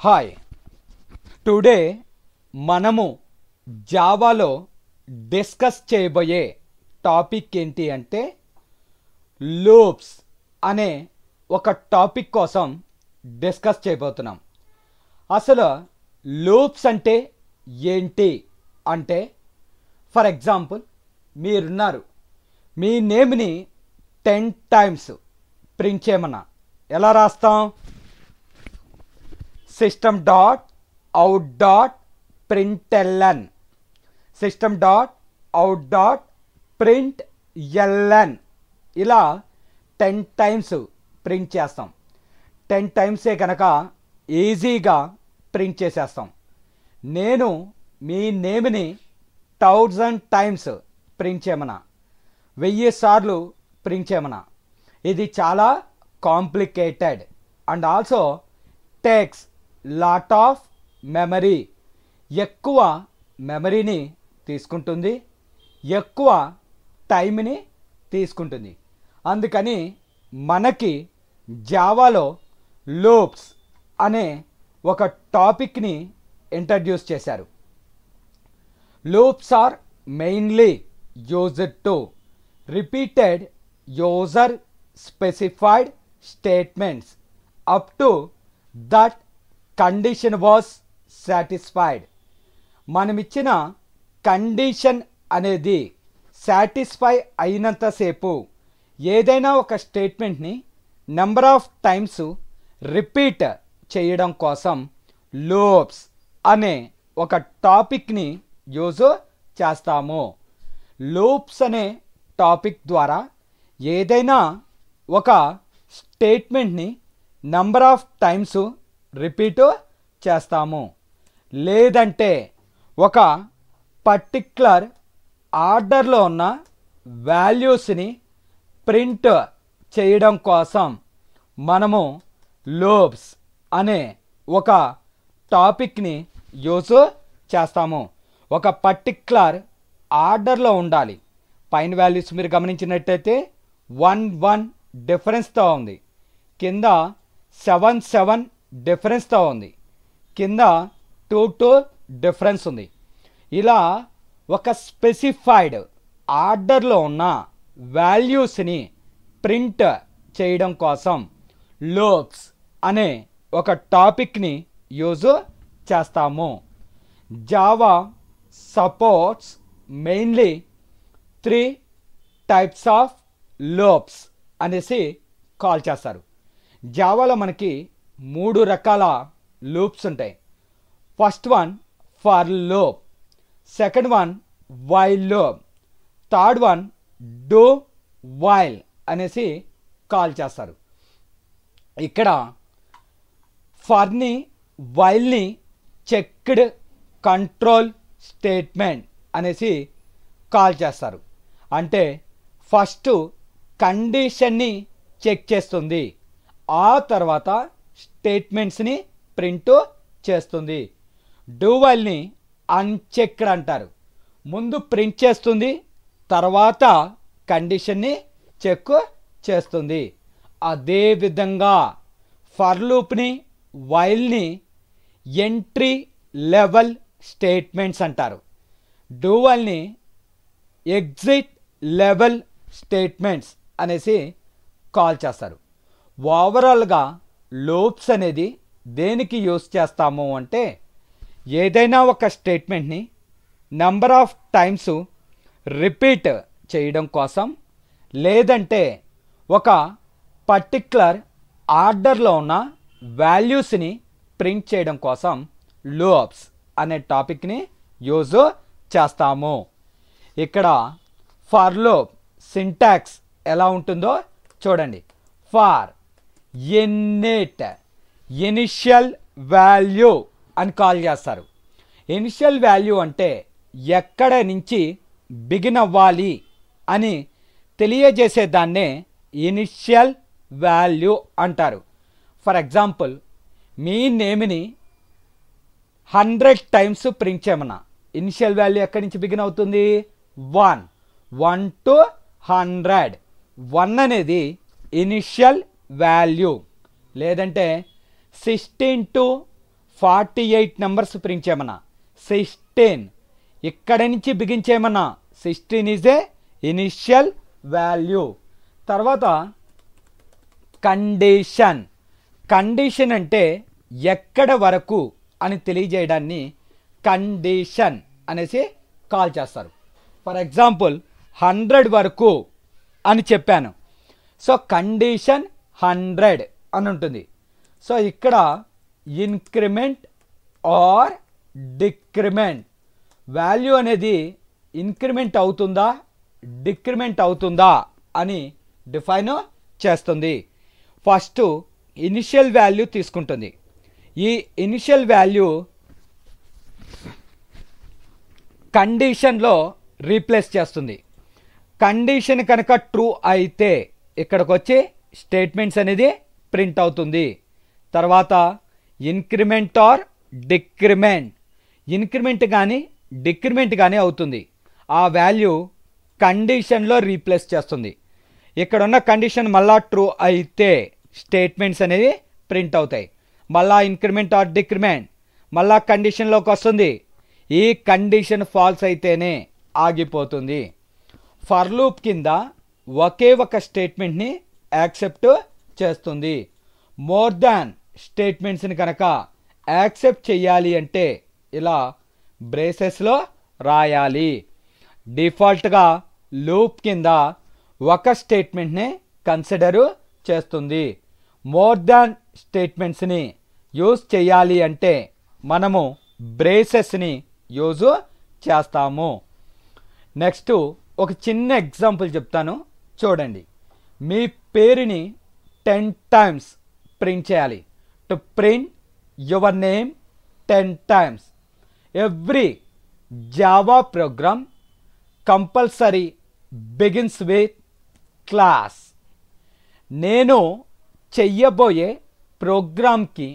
Hi today మనము జావాలో discuss చేయబోయే topic ఏంటి అంటే లూప్స్ అనే ఒక టాపిక్ కోసం డిస్కస్ చేయబోతున్నాం. అసలు లూప్స్ అంటే ఏంటి అంటే ఫర్ ఎగ్జాంపుల్ మీరున్నారు, మీ నేమ్ని 10 టైమ్స్ ప్రింట్ చేయమన్నా ఎలా రాస్తాం? system.out.println system.out.println ఇలా 10 టైమ్స్ ప్రింట్ చేస్తాం. 10 టైమ్సే కనుక ఈజీగా ప్రింట్ చేసేస్తాం. నేను మీ నేమ్ని 1000 టైమ్స్ ప్రింట్ చేయమన్నా, 1000 సార్లు ప్రింట్ చేయమన్నా, ఇది చాలా complicated and also takes lot of memory, ఎక్కువ మెమరీని తీసుకుంటుంది, ఎక్కువ టైంని తీసుకుంటుంది. అందుకని మనకి జావాలో లూప్స్ అనే ఒక టాపిక్ని ఇంట్రడ్యూస్ చేశారు. Loops are mainly used to repeated user specified statements up to that condition was satisfied. మనమిచ్చిన కండిషన్ అనేది సాటిస్ఫై అయినంతసేపు ఏదైనా ఒక స్టేట్మెంట్ని నెంబర్ ఆఫ్ టైమ్స్ రిపీట్ చేయడం కోసం లూప్స్ అనే ఒక టాపిక్ని యూజ్ చేస్తాము. లూప్స్ అనే టాపిక్ ద్వారా ఏదైనా ఒక స్టేట్మెంట్ని నెంబర్ ఆఫ్ టైమ్స్ రిపీట్ చేస్తాము, లేదంటే ఒక పర్టిక్యులర్ ఆర్డర్లో ఉన్న వాల్యూస్ని ప్రింట్ చేయడం కోసం మనము లూప్స్ అనే ఒక టాపిక్ని యూజ్ చేస్తాము. ఒక పర్టిక్యులర్ ఆర్డర్లో ఉండాలి. పైన వాల్యూస్ మీరు గమనించినట్టయితే 1 డిఫరెన్స్తో ఉంది, కింద 7 డిఫరెన్స్తో ఉంది, కింద 2 డిఫరెన్స్ ఉంది. ఇలా ఒక స్పెసిఫైడ్ ఆర్డర్లో ఉన్న వాల్యూస్ని ప్రింట్ చేయడం కోసం లూప్స్ అనే ఒక టాపిక్ని యూజ్ చేస్తాము. Java supports mainly 3 types of loops అనేసి కాల్ చేస్తారు. జావాలో మనకి 3 రకాల లూప్స్ ఉంటాయి. First one for loop, second one while loop, third one do while అనేసి కాల్ చేస్తారు. ఇక్కడ ఫర్ని వైల్ని చెక్డ్ కంట్రోల్ స్టేట్మెంట్ అనేసి కాల్ చేస్తారు. అంటే ఫస్ట్ కండిషన్ని చెక్ చేస్తుంది, ఆ తర్వాత స్టేట్మెంట్స్ని ప్రింట్ చేస్తుంది. డూ వైల్ని అన్చెక్డ్ అంటారు. ముందు ప్రింట్ చేస్తుంది, తర్వాత కండిషన్ని చెక్ చేస్తుంది. అదేవిధంగా ఫర్ లూప్ని వైల్ని ఎంట్రీ లెవెల్ స్టేట్మెంట్స్ అంటారు. డూ వైల్ని ఎగ్జిట్ లెవెల్ స్టేట్మెంట్స్ అనేసి కాల్ చేస్తారు. ఓవరాల్గా లూప్స్ అనేది దేనికి యూస్ చేస్తాము అంటే ఏదైనా ఒక స్టేట్మెంట్ని నెంబర్ ఆఫ్ టైమ్స్ రిపీట్ చేయడం కోసం, లేదంటే ఒక పర్టిక్యులర్ ఆర్డర్లో ఉన్న వాల్యూస్ని ప్రింట్ చేయడం కోసం లూప్స్ అనే టాపిక్ని యూజ్ చేస్తాము. ఇక్కడ ఫర్ లూప్ సింటాక్స్ ఎలా ఉంటుందో చూడండి. ఫర్ ఇనిట్ ఇనిషియల్ వాల్యూ అని కాల్ చేస్తారు. ఇనిషియల్ వాల్యూ అంటే ఎక్కడ నుంచి బిగిన్ అవ్వాలి అని తెలియజేసే దాన్నే ఇనిషియల్ వాల్యూ అంటారు. ఫర్ ఎగ్జాంపుల్ మీ నేమ్ని 100 టైమ్స్ ప్రింట్ చేయమన్నా ఇనిషియల్ వాల్యూ ఎక్కడి నుంచి బిగిన్ అవుతుంది? 1 to 100. 1 అనేది ఇనిషియల్ వాల్యూ. లేదంటే 16 to 48 నెంబర్స్ ప్రింట్ చేయమన్నా 16 ఇక్కడ నుంచి బిగించేయమన్నా 16 ఈజ్ ఏ ఇనిషియల్ వాల్యూ. తర్వాత కండిషన్. కండిషన్ అంటే ఎక్కడ వరకు అని తెలియజేయడాన్ని కండిషన్ అనేసి కాల్ చేస్తారు. ఫర్ ఎగ్జాంపుల్ 100 వరకు అని చెప్పాను. సో కండిషన్ 100 అని ఉంటుంది. సో ఇక్కడ ఇంక్రిమెంట్ ఆర్ డిక్రిమెంట్ వాల్యూ అనేది ఇంక్రిమెంట్ అవుతుందా డిక్రిమెంట్ అవుతుందా అని డిఫైన్ చేస్తుంది. ఫస్ట్ ఇనిషియల్ వాల్యూ తీసుకుంటుంది. ఈ ఇనిషియల్ వాల్యూ కండిషన్లో రీప్లేస్ చేస్తుంది. కండిషన్ కనుక ట్రూ అయితే ఇక్కడికి వచ్చి స్టేట్మెంట్స్ అనేది ప్రింట్ అవుతుంది. తర్వాత ఇంక్రిమెంట్ ఆర్ డిక్రిమెంట్ ఇంక్రిమెంట్ కానీ డిక్రిమెంట్ కానీ అవుతుంది. ఆ వాల్యూ కండిషన్లో రీప్లేస్ చేస్తుంది. ఇక్కడ ఉన్న కండిషన్ మళ్ళా ట్రూ అయితే స్టేట్మెంట్స్ అనేవి ప్రింట్ అవుతాయి. మళ్ళా ఇంక్రిమెంట్ ఆర్ డిక్రిమెంట్ మళ్ళా కండిషన్లోకి వస్తుంది. ఈ కండిషన్ ఫాల్స్ అయితేనే ఆగిపోతుంది. ఫర్ లూప్ కింద ఒకే ఒక స్టేట్మెంట్ని యాక్సెప్ట్ చేస్తుంది. మోర్ దాన్ స్టేట్మెంట్స్ని కనుక యాక్సెప్ట్ చేయాలి అంటే ఇలా బ్రేసెస్లో రాయాలి. డిఫాల్ట్గా లూప్ కింద ఒక స్టేట్మెంట్ని కన్సిడర్ చేస్తుంది. మోర్ దాన్ స్టేట్మెంట్స్ని యూజ్ చేయాలి అంటే మనము బ్రేసెస్ని యూజ్ చేస్తాము. నెక్స్ట్ ఒక చిన్న ఎగ్జాంపుల్ చెప్తాను చూడండి. మీ పేరుని 10 టైమ్స్ ప్రింట్ చేయాలి. To print your name 10 times. Every Java programme compulsory begins with class. నేను చెయ్యబోయే ప్రోగ్రామ్కి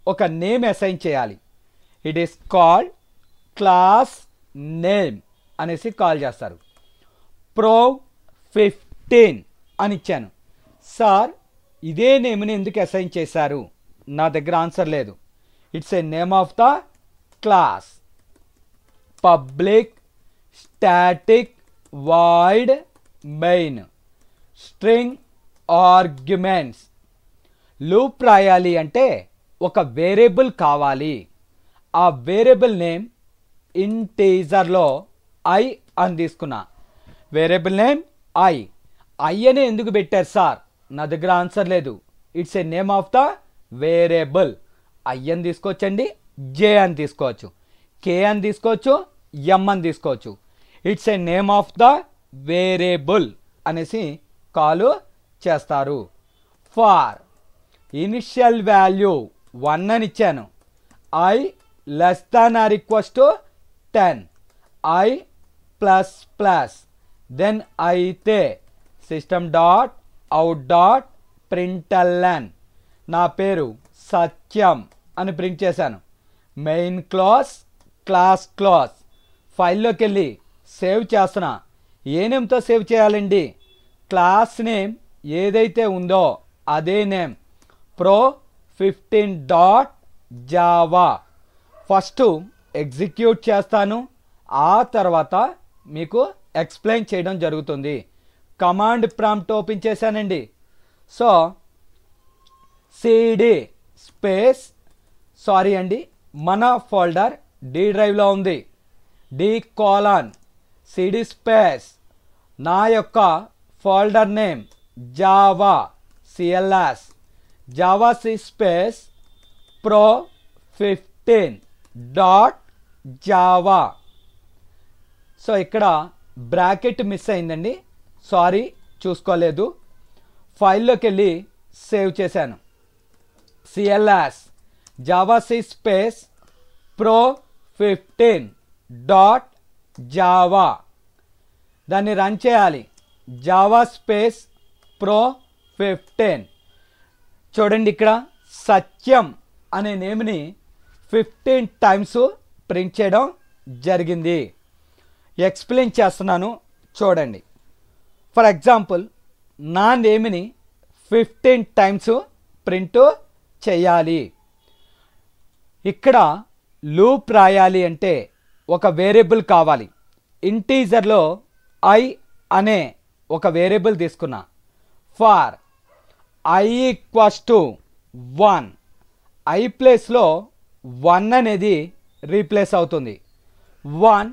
ఒక నేమ్ అసైన్ చేయాలి. It is called class name అనేసి కాల్ చేస్తారు. Pro15 అని ఇచ్చాను. సార్ ఇదే నేమ్ని ఎందుకు అసైన్ చేశారు? నా దగ్గర ఆన్సర్ లేదు. It's a name of the class. Public static void main string arguments. Loop రాయాలి అంటే ఒక వేరియబుల్ కావాలి. ఆ వేరియబుల్ నేమ్ ఇంటీజర్లో ఐ అని తీసుకున్నా. Variable name I. ఐ అని ఎందుకు పెట్టారు సార్? నా దగ్గర ఆన్సర్ లేదు. It's a name of the variable. I అని తీసుకోవచ్చండి, జే అని తీసుకోవచ్చు, కే అని తీసుకోవచ్చు, ఎం అని తీసుకోవచ్చు. It's a name of the variable అనేసి కాల్ చేస్తారు. ఫార్ ఇనిషియల్ వాల్యూ 1 అని ఇచ్చాను. I less than or equals to 10. I plus plus then అయితే system dot out dot println నా పేరు సత్యం అని ప్రింట్ చేశాను. Main class class class. ఫైల్లోకి వెళ్ళి సేవ్ చేస్తున్నా. ఏ నేమ్తో సేవ్ చేయాలండి? క్లాస్ నేమ్ ఏదైతే ఉందో అదే నేమ్. Pro15.java. ఫస్ట్ ఎగ్జిక్యూట్ చేస్తాను, ఆ తర్వాత మీకు ఎక్స్ప్లెయిన్ చేయడం జరుగుతుంది. కమాండ్ ప్రాంప్ట్ ఓపెన్ చేశానండి. సో సిడి స్పేస్ సారీ అండి మన ఫోల్డర్ డి డ్రైవ్లో ఉంది. D:, సిడి స్పేస్ నా యొక్క folder name Java cls Java C space Pro15.java. So ఇక్కడ బ్రాకెట్ మిస్ అయిందండి, సారీ చూసుకోలేదు. ఫైల్లోకి వెళ్ళి సేవ్ చేశాను. Cls Java C space Pro15.java. దాన్ని రన్ చేయాలి. Java space Pro15. చూడండి ఇక్కడ సత్యం అనే నేమ్ని 15 టైమ్స్ ప్రింట్ చేయడం జరిగింది. ఎక్స్ప్లెయిన్ చేస్తున్నాను చూడండి. ఫర్ ఎగ్జాంపుల్ నా నేమ్ని 15 టైమ్స్ ప్రింట్ చేయాలి. ఇక్కడ లూప్ రాయాలి అంటే ఒక వేరియబుల్ కావాలి. ఇంటీజర్లో ఐ అనే ఒక వేరియబుల్ తీసుకున్నా. For i equals to 1, i ప్లేస్లో 1 అనేది రీప్లేస్ అవుతుంది. 1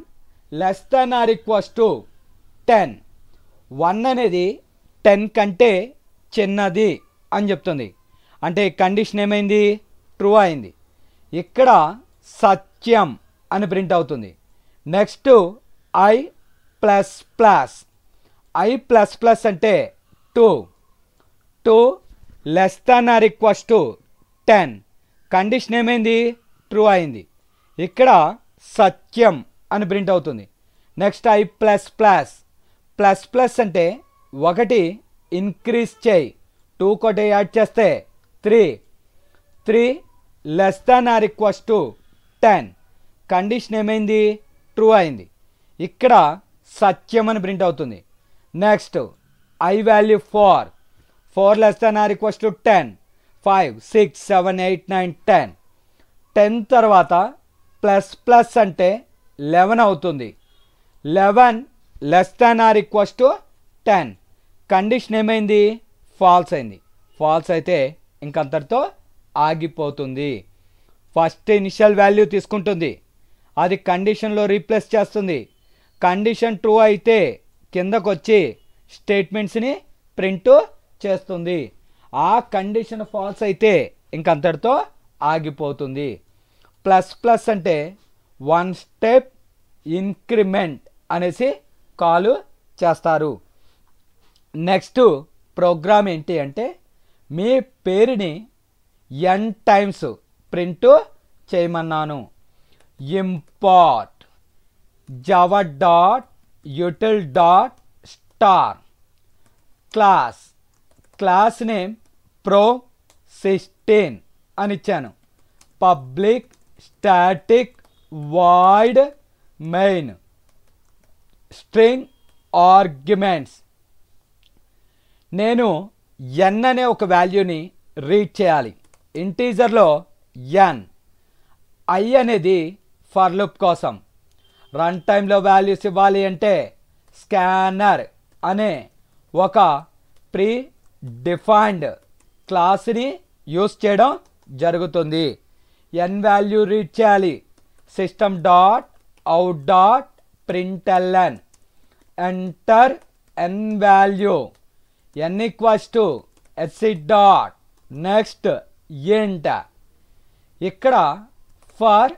less than or equals to 10, 1 అనేది 10 కంటే చిన్నది అని చెప్తుంది. అంటే కండిషన్ ఏమైంది? ట్రూ అయింది. ఇక్కడ సత్యం అని ప్రింట్ అవుతుంది. Next I plus plus, I plus plus అంటే 2 less than or equals to 10, condition ఏమైంది? ట్రూ అయింది. ఇక్కడ సత్యం అని ప్రింట్ అవుతుంది. Next I plus plus, plus plus అంటే 1 ఇంక్రీజ్ చేయి, 2 ఒకటి యాడ్ చేస్తే 3 less than or equals to 10, condition ఏమైంది? ట్రూ అయింది. ఇక్కడ సత్యం అని ప్రింట్ అవుతుంది. Next I value 4 less than or equals to 10, 5 6 7 8 9 10 తర్వాత ప్లస్ ప్లస్ అంటే 11 అవుతుంది. 11 less than or equals to 10, condition ఏమైంది? ఫాల్స్ అయింది. ఫాల్స్ అయితే ఇంకంతటితో ఆగిపోతుంది. ఫస్ట్ ఇనిషియల్ వాల్యూ తీసుకుంటుంది, అది కండిషన్లో రీప్లేస్ చేస్తుంది. కండిషన్ ట్రూ అయితే కిందకు వచ్చి స్టేట్మెంట్స్ని ప్రింట్ చేస్తుంది. ఆ కండిషన్ ఫాల్స్ అయితే ఇంకంతటితో ఆగిపోతుంది. ప్లస్ ప్లస్ అంటే 1 స్టెప్ ఇంక్రిమెంట్ అనేసి కాల్ చేస్తారు. నెక్స్ట్ ప్రోగ్రామ్ ఏంటి అంటే మీ పేరుని n టైమ్స్ ప్రింట్ చేయమన్నాను. Import Java dot util dot star class, class name pro16 అని ఇచ్చాను. Public static void main string arguments. నేను n అనే ఒక వాల్యూని రీడ్ చేయాలి. ఇంటీజర్లో n, ఐ అనేది ఫర్ లూప్ కోసం. రన్ టైంలో వాల్యూస్ ఇవ్వాలి అంటే స్కానర్ అనే ఒక ప్రీ డిఫైన్డ్ క్లాస్ని యూస్ చేయడం జరుగుతుంది. n వాల్యూ రీడ్ చేయాలి. System dot out dot println enter n value, n equals to SC dot next int. ఇక్కడ ఫర్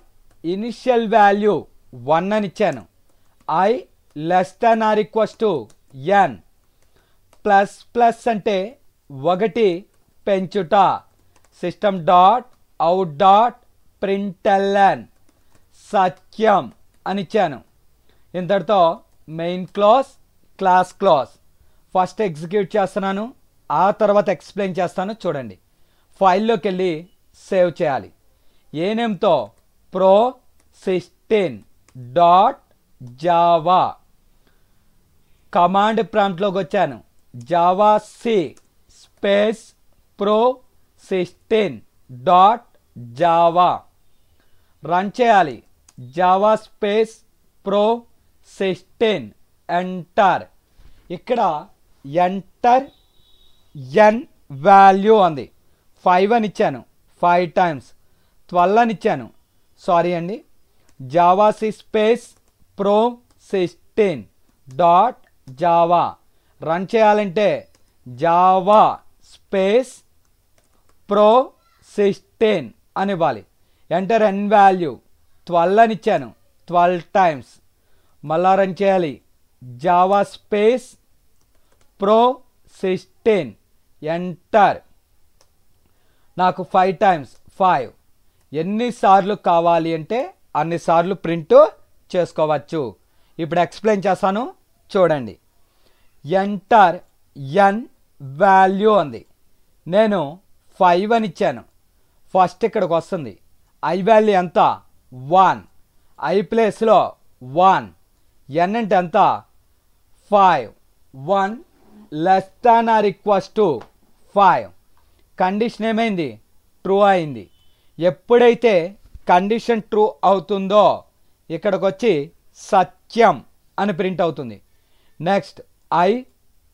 ఇనిషియల్ వాల్యూ 1 అని ఇచ్చాను. I less than or equals to n, plus plus అంటే 1 పెంచుట. System dot out dot println Satyam అని ఇచ్చాను. ఇంతటితో main class class class first execute చేస్తున్నాను, ఆ తర్వాత ఎక్స్ప్లెయిన్ చేస్తాను. చూడండి, ఫైల్లోకి వెళ్ళి సేవ్ చేయాలి. ఏ నేమ్తో? pro16 dot Java. కమాండ్ ప్రాంప్ట్లోకి వచ్చాను. Java C space pro16 dot Java run చేయాలి. Java space pro16 enter. ఇక్కడ ఎంటర్ n వాల్యూ అంది. 5 అని ఇచ్చాను, 5 టైమ్స్. 12 అని ఇచ్చాను, సారీ అండి. Java C space pro16 dot Java run చేయాలంటే జావా స్పేస్ pro16 అని ఇవ్వాలి. ఎంటర్ n వాల్యూ 12 అని ఇచ్చాను, 12 టైమ్స్. మళ్ళా రన్ చేయాలి. Java space pro16 enter. నాకు 5 టైమ్స్ 5. ఎన్నిసార్లు కావాలి అంటే అన్నిసార్లు ప్రింట్ చేసుకోవచ్చు. ఇప్పుడు ఎక్స్ప్లెయిన్ చేస్తాను, చూడండి. ఎంటర్ n వాల్యూ అంది. నేను 5 అని ఇచ్చాను. ఫస్ట్ ఇక్కడికి వస్తుంది. ఐ వాల్యూ ఎంత? 1. ఐ ప్లేస్లో 1. n అంటే ఎంత? 5. 1 less than or equals to 5, condition ఏమైంది? ట్రూ అయింది. ఎప్పుడైతే కండిషన్ ట్రూ అవుతుందో ఇక్కడికి వచ్చి సత్యం అని ప్రింట్ అవుతుంది. Next I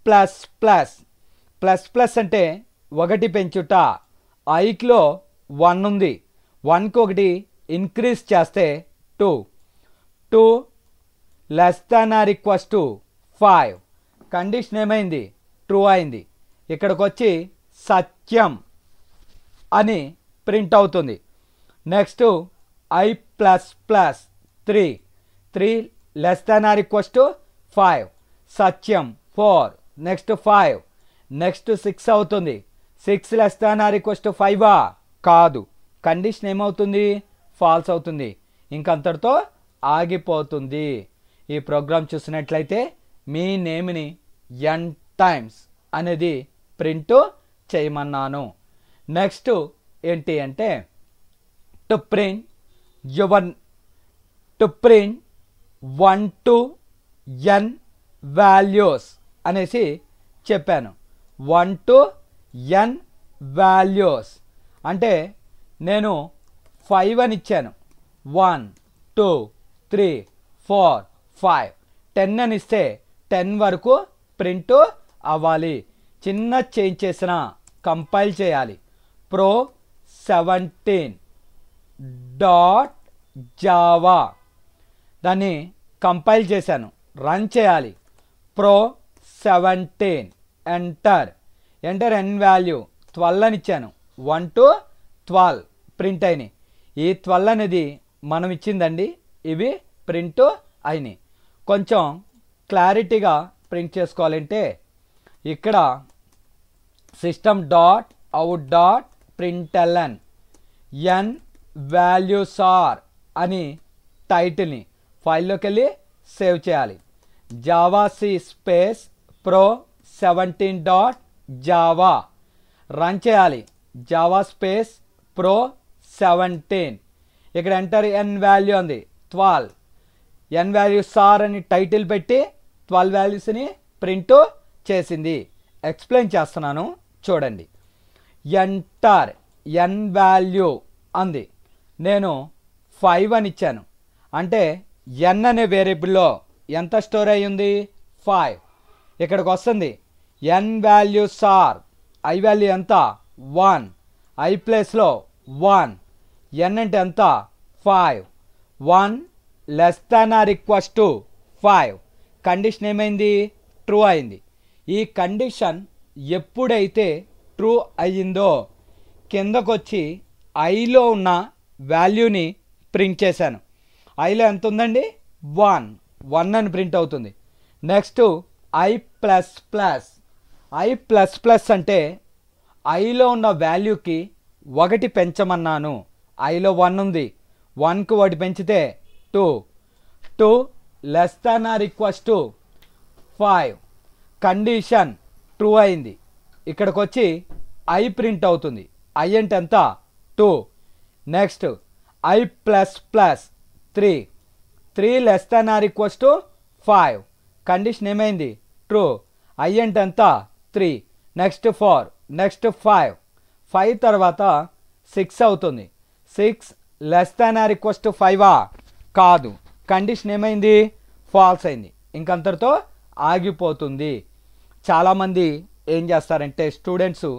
plus plus, plus plus అంటే ఒకటి పెంచుట. ఐలో 1 ఉంది, 1కి ఒకటి ఇంక్రీజ్ చేస్తే 2. 2 less than or equals to 5. Condition ఏమైంది? ట్రూ అయింది. ఇక్కడికి వచ్చి సత్యం అని ప్రింట్ అవుతుంది. Next I plus plus 3, 3 less than or equals to 5. Satyam 4. Next 5. Next 6 అవుతుంది. 6 less than or equals to 5 కాదు. కండిషన్ ఏమవుతుంది? ఫాల్స్ అవుతుంది. ఇంకంతటితో ఆగిపోతుంది. ఈ ప్రోగ్రామ్ చూసినట్లయితే మీ నేమ్ని n టైమ్స్ అనేది ప్రింట్ చేయమన్నాను. నెక్స్ట్ ఏంటి అంటే to print 1 to n values అనేసి చెప్పాను. 1 to n వాల్యూస్ అంటే నేను 5 అని ఇచ్చాను. 1 2 3 4 5 10 అని ఇస్తే 10 వరకు ప్రింట్ అవ్వాలి. చిన్న చేంజ్ చేసిన కంపైల్ చేయాలి. pro17.java దాన్ని కంపైల్ చేశాను. రన్ చేయాలి. pro17 ఎంటర్ n వాల్యూ 12 అని ఇచ్చాను. 1 to 12 ప్రింట్ అయినాయి. ఈ 12 అనేది మనం ఇచ్చిందండి. ఇవి ప్రింట్ అయినాయి. కొంచెం క్లారిటీగా ప్రింట్ చేసుకోవాలంటే ఇక్కడ system.out.println n values are అని టైటిల్ని ఫైల్లోకి వెళ్ళి సేవ్ చేయాలి. జావాc స్పేస్ pro17.java రన్ చేయాలి. జావా స్పేస్ pro17 ఇక్కడ ఎంటర్ n వాల్యూ ఉంది 12. n వాల్యూస్ ఆర్ అని టైటిల్ పెట్టి 12 వాల్యూస్ని ప్రింట్ చేసింది. ఎక్స్ప్లెయిన్ చేస్తున్నాను చూడండి. ఎంటర్ n వాల్యూ అంది. నేను 5 అని ఇచ్చాను. అంటే n అనే వేరియబుల్లో ఎంత స్టోర్ అయ్యి ఉంది? 5. ఇక్కడికి వస్తుంది n values are. I value ఎంత? 1. ఐ ప్లేస్లో 1. n అంటే ఎంత? 5. 1 less than or equals to 5. Condition ఏమైంది? ట్రూ అయింది. ఈ కండిషన్ ఎప్పుడైతే ట్రూ అయ్యిందో కిందకొచ్చి ఐలో ఉన్న వాల్యూని ప్రింట్ చేశాను. ఐలో ఎంత ఉందండి? 1 అని ప్రింట్ అవుతుంది. Next I plus plus. I plus plus అంటే ఐలో ఉన్న వాల్యూకి 1 పెంచమన్నాను. ఐలో 1 ఉంది. 1కి 1 పెంచితే 2. 2 less than or equals to 5. Condition true అయింది. ఇక్కడికి వచ్చి ఐ ప్రింట్ అవుతుంది. ఐ అంటే ఎంత? 2. Next I plus plus 3. 3 less than or equals to 5. Condition ఏమైంది? ట్రూ. ఐ అంటే ఎంత? 3. నెక్స్ట్ 4. నెక్స్ట్ 5. 5 తర్వాత 6 అవుతుంది. 6 less than or equals to 5 కాదు. కండిషన్ ఏమైంది? ఫాల్స్ అయింది. ఇంకంతటితో ఆగిపోతుంది. చాలామంది ఏం చేస్తారంటే స్టూడెంట్స్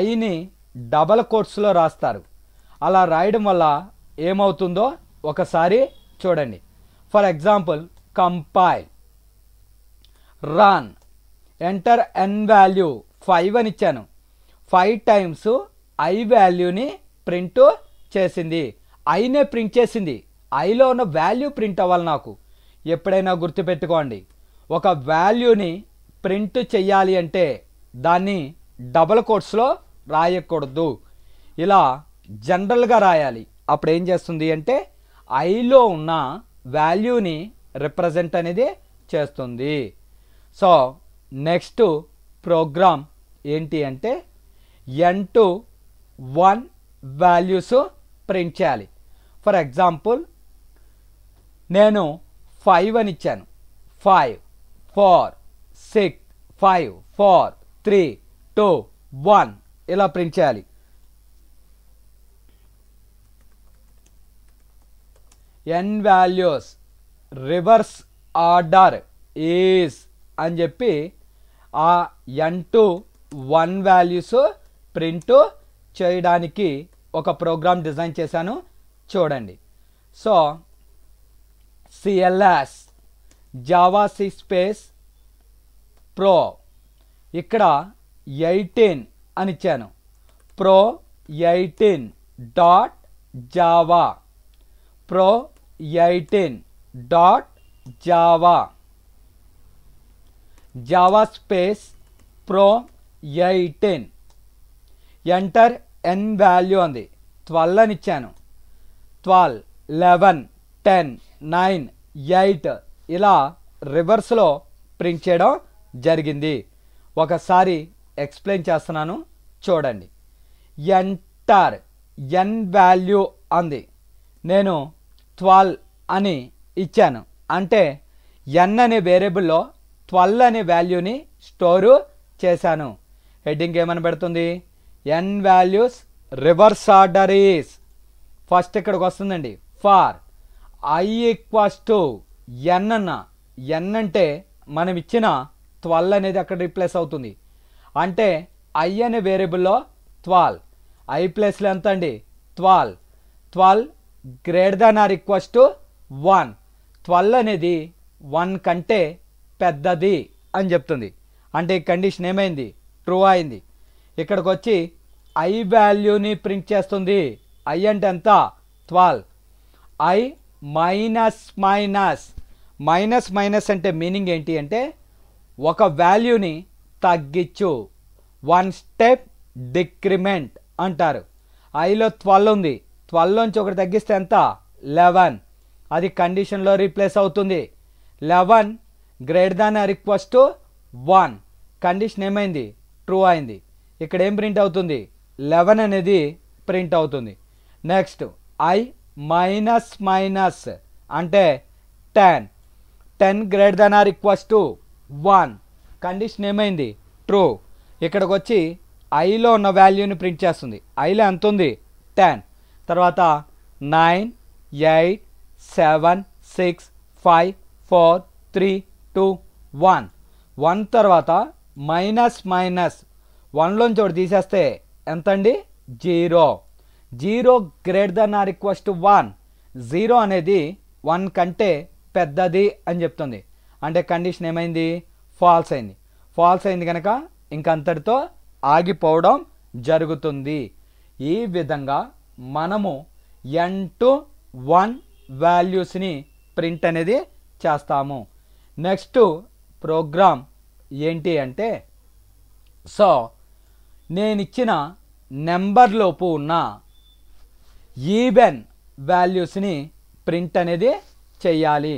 ఐని డబల్ కోట్స్లో రాస్తారు. అలా రాయడం వల్ల ఏమవుతుందో ఒకసారి చూడండి. For example compile run enter n value 5 అని ఇచ్చాను. 5 టైమ్స్ ఐ వాల్యూని ప్రింట్ చేసింది. ఐనే ప్రింట్ చేసింది. ఐలో ఉన్న వాల్యూ ప్రింట్ అవ్వాలి నాకు. ఎప్పుడైనా గుర్తుపెట్టుకోండి, ఒక వాల్యూని ప్రింట్ చెయ్యాలి అంటే దాన్ని డబల్ కోట్స్లో రాయకూడదు. ఇలా జనరల్గా రాయాలి. అప్పుడు ఏం చేస్తుంది అంటే ఐలో ఉన్న వాల్యూని రిప్రజెంట్ అనేది చేస్తుంది. సో నెక్స్ట్ ప్రోగ్రామ్ ఏంటి అంటే n to 1 వాల్యూస్ ప్రింట్ చేయాలి. ఫర్ ఎగ్జాంపుల్ నేను 5 అని ఇచ్చాను. 5 4 6 5 4 3 2 1 ఇలా ప్రింట్ చేయాలి. ఎన్ వాల్యూస్ రివర్స్ ఆర్డర్ ఈజ్ అని చెప్పి ఆ n to 1 వాల్యూస్ ప్రింట్ చేయడానికి ఒక ప్రోగ్రామ్ డిజైన్ చేశాను చూడండి. So CLS Java C space pro ఇక్కడ 18 అని ఇచ్చాను. Pro 18 dot Java pro 18 dot Java Java space pro 18 enter ఎన్ వాల్యూ అంది 12 అని ఇచ్చాను. 12 11 10 9 8 ఇలా రివర్స్లో ప్రింట్ చేయడం జరిగింది. ఒకసారి ఎక్స్ప్లెయిన్ చేస్తున్నాను చూడండి. ఎంటర్ ఎన్ వాల్యూ అంది, నేను 12 అని ఇచ్చాను. అంటే ఎన్ అనే వేరియబుల్లో 12 అనే వాల్యూని స్టోరు చేశాను. హెడ్డింగ్ ఏమని పెడుతుంది, N values reverse order is. First ఇక్కడికి వస్తుందండి for I equals to N అన్న. ఎన్ అంటే మనం ఇచ్చిన 12 అనేది అక్కడ రీప్లేస్ అవుతుంది. అంటే I అనే వేరియబుల్లో 12 I ప్లేస్లో ఎంత అండి 12. 12 greater than or equals to 1. 12 అనేది 1 కంటే పెద్దది అని చెప్తుంది. అంటే ఈ కండిషన్ ఏమైంది, ట్రూ అయింది. ఇక్కడికి వచ్చి I వాల్యూని ప్రింట్ చేస్తుంది. I అంటే ఎంత 12. I minus minus minus minus అంటే మీనింగ్ ఏంటి అంటే ఒక వాల్యూని తగ్గించు, 1 స్టెప్ డిక్రిమెంట్ అంటారు. ఐలో 12 ఉంది, 12 నుంచి ఒకటి తగ్గిస్తే ఎంత 11. అది కండిషన్లో రీప్లేస్ అవుతుంది. 11 greater than or equals to 1. Condition ఏమైంది, ట్రూ అయింది. ఇక్కడ ఏం ప్రింట్ అవుతుంది, 11 అనేది ప్రింట్ అవుతుంది. నెక్స్ట్ I మైనస్ మైనస్ అంటే 10. 10 greater than or equals to 1. Condition ఏమైంది, ట్రూ. ఇక్కడికి వచ్చి ఐలో ఉన్న వాల్యూని ప్రింట్ చేస్తుంది. ఐలో ఎంత ఉంది 10. తర్వాత 9 8 7 6 5 4 3 2 1. 1 తర్వాత మైనస్ మైనస్ 1లోంచి ఒకటి తీసేస్తే ఎంత అండి 0. 0 greater than or equals to 1. 0 అనేది 1 కంటే పెద్దది అని చెప్తుంది. అంటే కండిషన్ ఏమైంది, ఫాల్స్ అయింది. ఫాల్స్ అయింది కనుక ఇంకంతటితో ఆగిపోవడం జరుగుతుంది. ఈ విధంగా మనము n-to-1 వాల్యూస్ని ప్రింట్ అనేది చేస్తాము. నెక్స్ట్ ప్రోగ్రామ్ ఏంటి అంటే, సో నేను ఇచ్చిన నెంబర్లోపు ఉన్న ఈవెన్ వాల్యూస్ని ప్రింట్ అనేది చెయ్యాలి.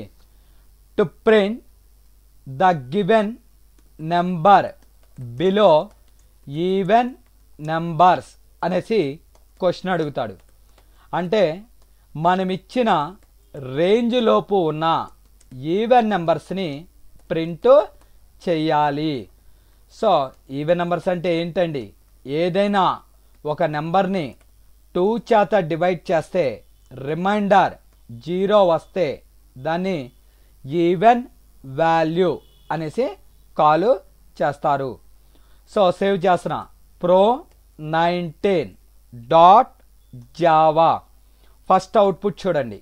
To print the given number below even numbers అనేసి క్వశ్చన్ అడుగుతాడు. అంటే మనం ఇచ్చిన రేంజ్లోపు ఉన్న ఈవెన్ నెంబర్స్ని ప్రింట్ చెయ్యాలి. సో ఈవెన్ నెంబర్స్ అంటే ఏంటండి, ఏదైనా ఒక నెంబర్ని 2 చేత డివైడ్ చేస్తే రిమైండర్ 0 వస్తే దాన్ని ఈవెన్ వాల్యూ అనేసి కాల్ చేస్తారు. సో సేవ్ చేస్తున్నా pro 19 dot Java. First output చూడండి,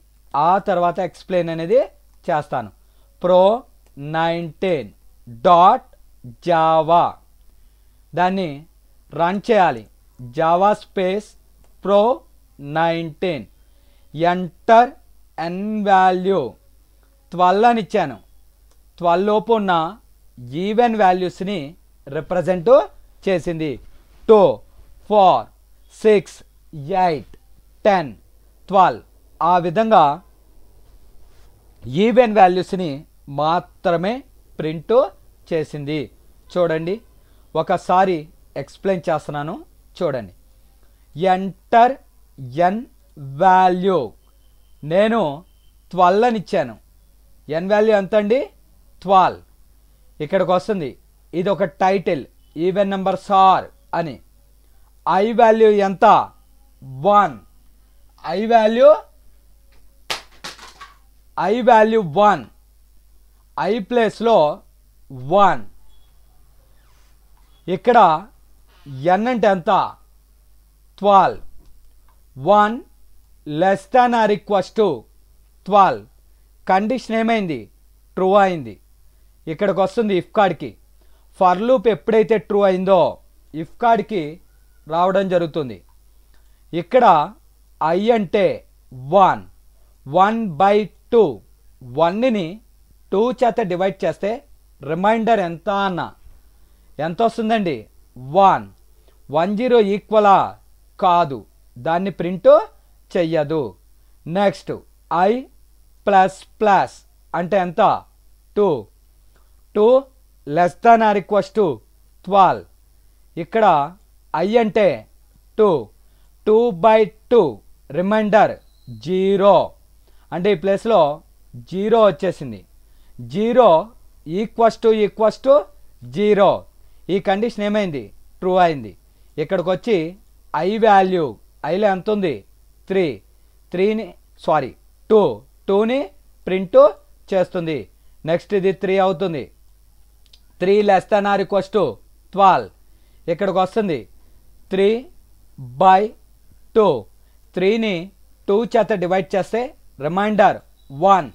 ఆ తర్వాత ఎక్స్ప్లెయిన్ అనేది చేస్తాను. ప్రో 19 డాట్ జావా దాన్ని రన్ చేయాలి. జావా స్పేస్ ప్రో 19 ఎంటర్ ఎన్ వాల్యూ 12 అని ఇచ్చాను. 12 లోపు ఉన్న ఈవెన్ వాల్యూస్ని రిప్రజెంట్ చేసింది. 2 4 6 8 10 12 ఆ విధంగా ఈవెన్ వాల్యూస్ని మాత్రమే ప్రింట్ చేసింది. చూడండి ఒకసారి ఎక్స్ప్లెయిన్ చేస్తున్నాను చూడండి. ఎంటర్ ఎన్ వాల్యూ నేను 12 అని ఇచ్చాను. ఎన్ వాల్యూ ఎంత అండి 12. ఇక్కడికి వస్తుంది, ఇది ఒక టైటిల్ ఈవెన్ నెంబర్స్ ఆర్ అని. ఐ వాల్యూ ఎంత 1. I value I value 1, i ప్లేస్లో 1. ఇక్కడ n అంటే ఎంత? 12. 1 less than or equals to 12. Condition ఏమైంది? ట్రూ అయింది. ఇక్కడికి వస్తుంది ఇఫ్ కాడికి. ఫర్ లూప్ ఎప్పుడైతే ట్రూ అయిందో ఇఫ్ కాడికి రావడం జరుగుతుంది. ఇక్కడ ఐ అంటే 1, 1/2. 1ని 2 చేత డివైడ్ చేస్తే రిమైండర్ ఎంత అన్న ఎంత వస్తుందండి? 1. 10 ఈక్వలా? కాదు, దాన్ని ప్రింట్ చెయ్యదు. నెక్స్ట్ ఐ ప్లస్ ప్లస్ అంటే ఎంత? 2. 2 less than or equals to 12. ఇక్కడ ఐ అంటే 2, 2/2 రిమైండర్ 0 అంటే ఈ ప్లేస్లో 0 వచ్చేసింది. 0 ఈక్వల్స్ టు 0. ఈ కండిషన్ ఏమైంది? ట్రూ అయింది. ఇక్కడికి వచ్చి ఐ వాల్యూ, ఐలో ఎంత ఉంది? 3. 2ని ప్రింట్ చేస్తుంది. నెక్స్ట్ ఇది 3 అవుతుంది. 3 less than or equals to 12. ఇక్కడికి వస్తుంది 3/2. 3ని 2 చేత డివైడ్ చేస్తే రిమైండర్ 1.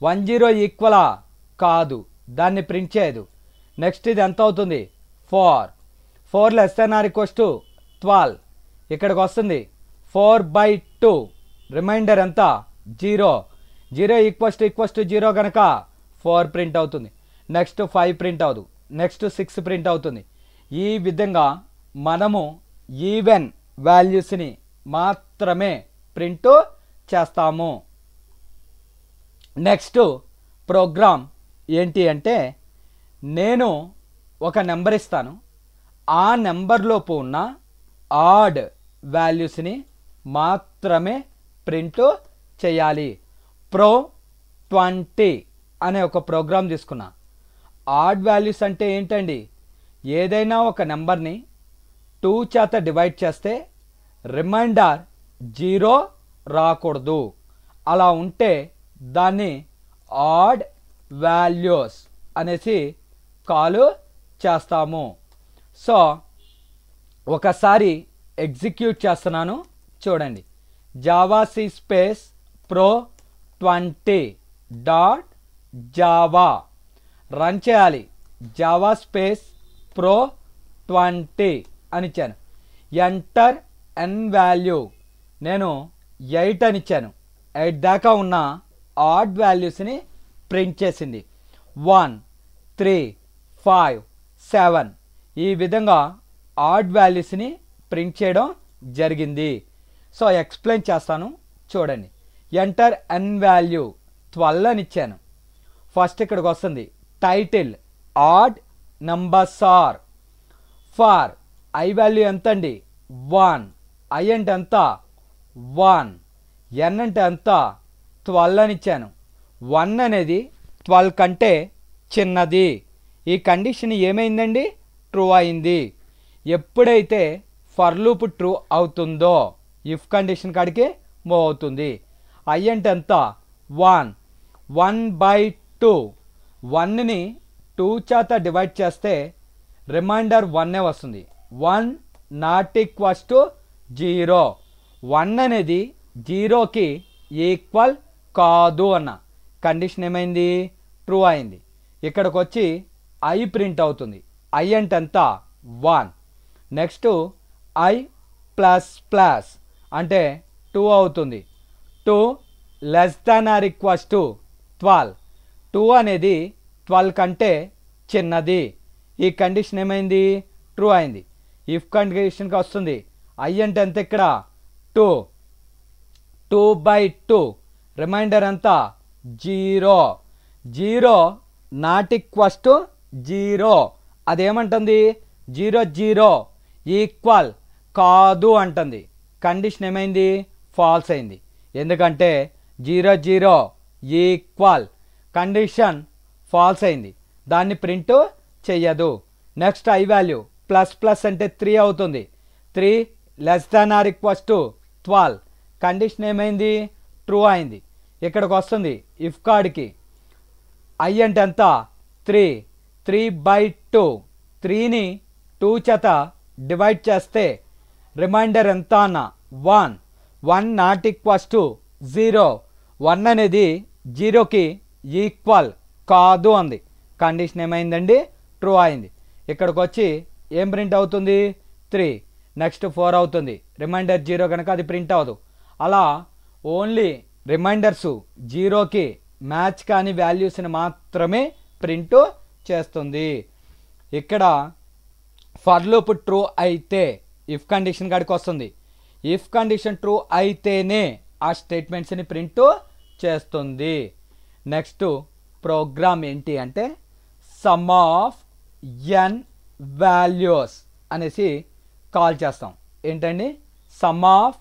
10 ఈక్వలా? కాదు, దాన్ని ప్రింట్ చేయదు. నెక్స్ట్ ఇది ఎంత అవుతుంది? 4. 4 less than or equals to 12. ఇక్కడికి వస్తుంది 4/2 రిమైండర్ ఎంత? 0. 0 ఈక్వల్స్ టు 0 కనుక 4 ప్రింట్ అవుతుంది. నెక్స్ట్ 5 ప్రింట్ అవ్వదు. నెక్స్ట్ 6 ప్రింట్ అవుతుంది. ఈ విధంగా మనము ఈవెన్ వాల్యూస్ని మాత్రమే ప్రింట్ చేస్తాము. నెక్స్ట్ ప్రోగ్రామ్ ఏంటి అంటే, నేను ఒక నెంబర్ ఇస్తాను, ఆ నెంబర్లోపు ఉన్న ఆడ్ వాల్యూస్ని మాత్రమే ప్రింట్ చేయాలి. Pro20 అనే ఒక ప్రోగ్రామ్ తీసుకున్నా. ఆడ్ వాల్యూస్ అంటే ఏంటండి? ఏదైనా ఒక నెంబర్ని 2 చేత డివైడ్ చేస్తే రిమైండర్ 0 రాకూడదు. అలా ఉంటే దాన్ని ఆడ్ వాల్యూస్ అనేసి కాల్ చేస్తాము. సో ఒకసారి ఎగ్జిక్యూట్ చేస్తున్నాను చూడండి. జావాc స్పేస్ pro20.java రన్ చేయాలి. జావా స్పేస్ pro20 అని ఇచ్చాను. ఎంటర్ n వాల్యూ నేను 8 అని ఇచ్చాను. 8 దాకా ఉన్న ఆడ్ వాల్యూస్ని ప్రింట్ చేసింది. 1, 3, 5, 7 ఈ విధంగా ఆడ్ వాల్యూస్ని ప్రింట్ చేయడం జరిగింది. సో ఎక్స్ప్లెయిన్ చేస్తాను చూడండి. ఎంటర్ n వాల్యూ 12 అని ఇచ్చాను. ఫస్ట్ ఇక్కడికి వస్తుంది title odd numbers are. For i value ఎంత అండి? 1. ఐ అంటే ఎంత? 1. n అంటే ఎంత? 12 అని ఇచ్చాను. 1 అనేది 12 కంటే చిన్నది. ఈ కండిషన్ ఏమైందండి? ట్రూ అయింది. ఎప్పుడైతే ఫర్ లూప్ ట్రూ అవుతుందో ఇఫ్ కండిషన్ కాడికి మూవ్ అవుతుంది. ఐ అంటే ఎంత? 1. 1/2. 1ని 2 చేత డివైడ్ చేస్తే రిమైండర్ 1 వస్తుంది. 1 నాట్ ఈక్వల్స్ టు 0. 1 అనేది 0కి ఈక్వల్ కాదు అన్న కండిషన్ ఏమైంది? ట్రూ అయింది. ఇక్కడికి వచ్చి ఐ ప్రింట్ అవుతుంది. ఐ అంటే ఎంత? 1. నెక్స్ట్ ఐ ప్లస్ ప్లస్ అంటే 2 అవుతుంది. 2 less than or equals to 12. 2 అనేది 12 కంటే చిన్నది. ఈ కండిషన్ ఏమైంది? ట్రూ అయింది. ఇఫ్ కండిషన్కి వస్తుంది. ఐ అంటే ఎంత? ఇక్కడ 2. 2/2 రిమైండర్ ఎంత? 0. 0 నాట్ ఈక్వల్స్ టు 0. అదేమంటుంది? 0 0 ఈక్వల్ కాదు అంటుంది. కండిషన్ ఏమైంది? ఫాల్స్ అయింది. ఎందుకంటే 0 0 ఈక్వల్ కండిషన్ ఫాల్స్ అయింది. దాన్ని ప్రింట్ చెయ్యదు. Next I value plus plus అంటే 3 అవుతుంది. 3 less than or equals to 12 condition ఏమైంది? ట్రూ అయింది. ఇక్కడికి వస్తుంది ఇఫ్ కార్డ్కి I అంటే ఎంత 3 3/2 3ని 2 చేత డివైడ్ చేస్తే రిమైండర్ ఎంత అన్న 1 నాట్ ఈక్వల్స్ టు 0 1 అనేది 0కి ఈక్వల్ కాదు అంది. కండిషన్ ఏమైందండి ట్రూ అయింది. ఇక్కడికి వచ్చి ఏం ప్రింట్ అవుతుంది 3 నెక్స్ట్ 4 అవుతుంది. రిమైండర్ 0 కనుక అది ప్రింట్ అవ్వదు. అలా ఓన్లీ రిమైండర్స్ 0కి మ్యాచ్ కాని వాల్యూస్ని మాత్రమే ప్రింట్ చేస్తుంది. ఇక్కడ ఫర్ లూప్ ట్రూ అయితే ఇఫ్ కండిషన్ కాడికి వస్తుంది. ఇఫ్ కండిషన్ ట్రూ అయితేనే ఆ స్టేట్మెంట్స్ని ప్రింట్ చేస్తుంది. నెక్స్ట్ ప్రోగ్రామ్ ఏంటి అంటే సమ్ ఆఫ్ n వాల్యూస్ అనేసి కాల్ చేస్తాం. ఏంటండి సమ్ ఆఫ్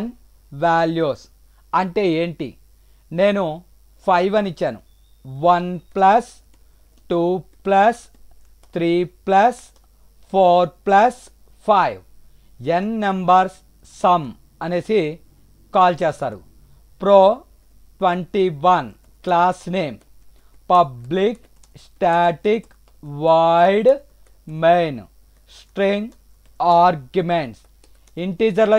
n వాల్యూస్ అంటే ఏంటి? నేను 5 అని ఇచ్చాను. 1 + 2 + 3 + 4 + 5 n నెంబర్స్ సమ్ అనేసి కాల్ చేస్తారు. Pro 21 class name public static void main string arguments. ఇంటీజర్లో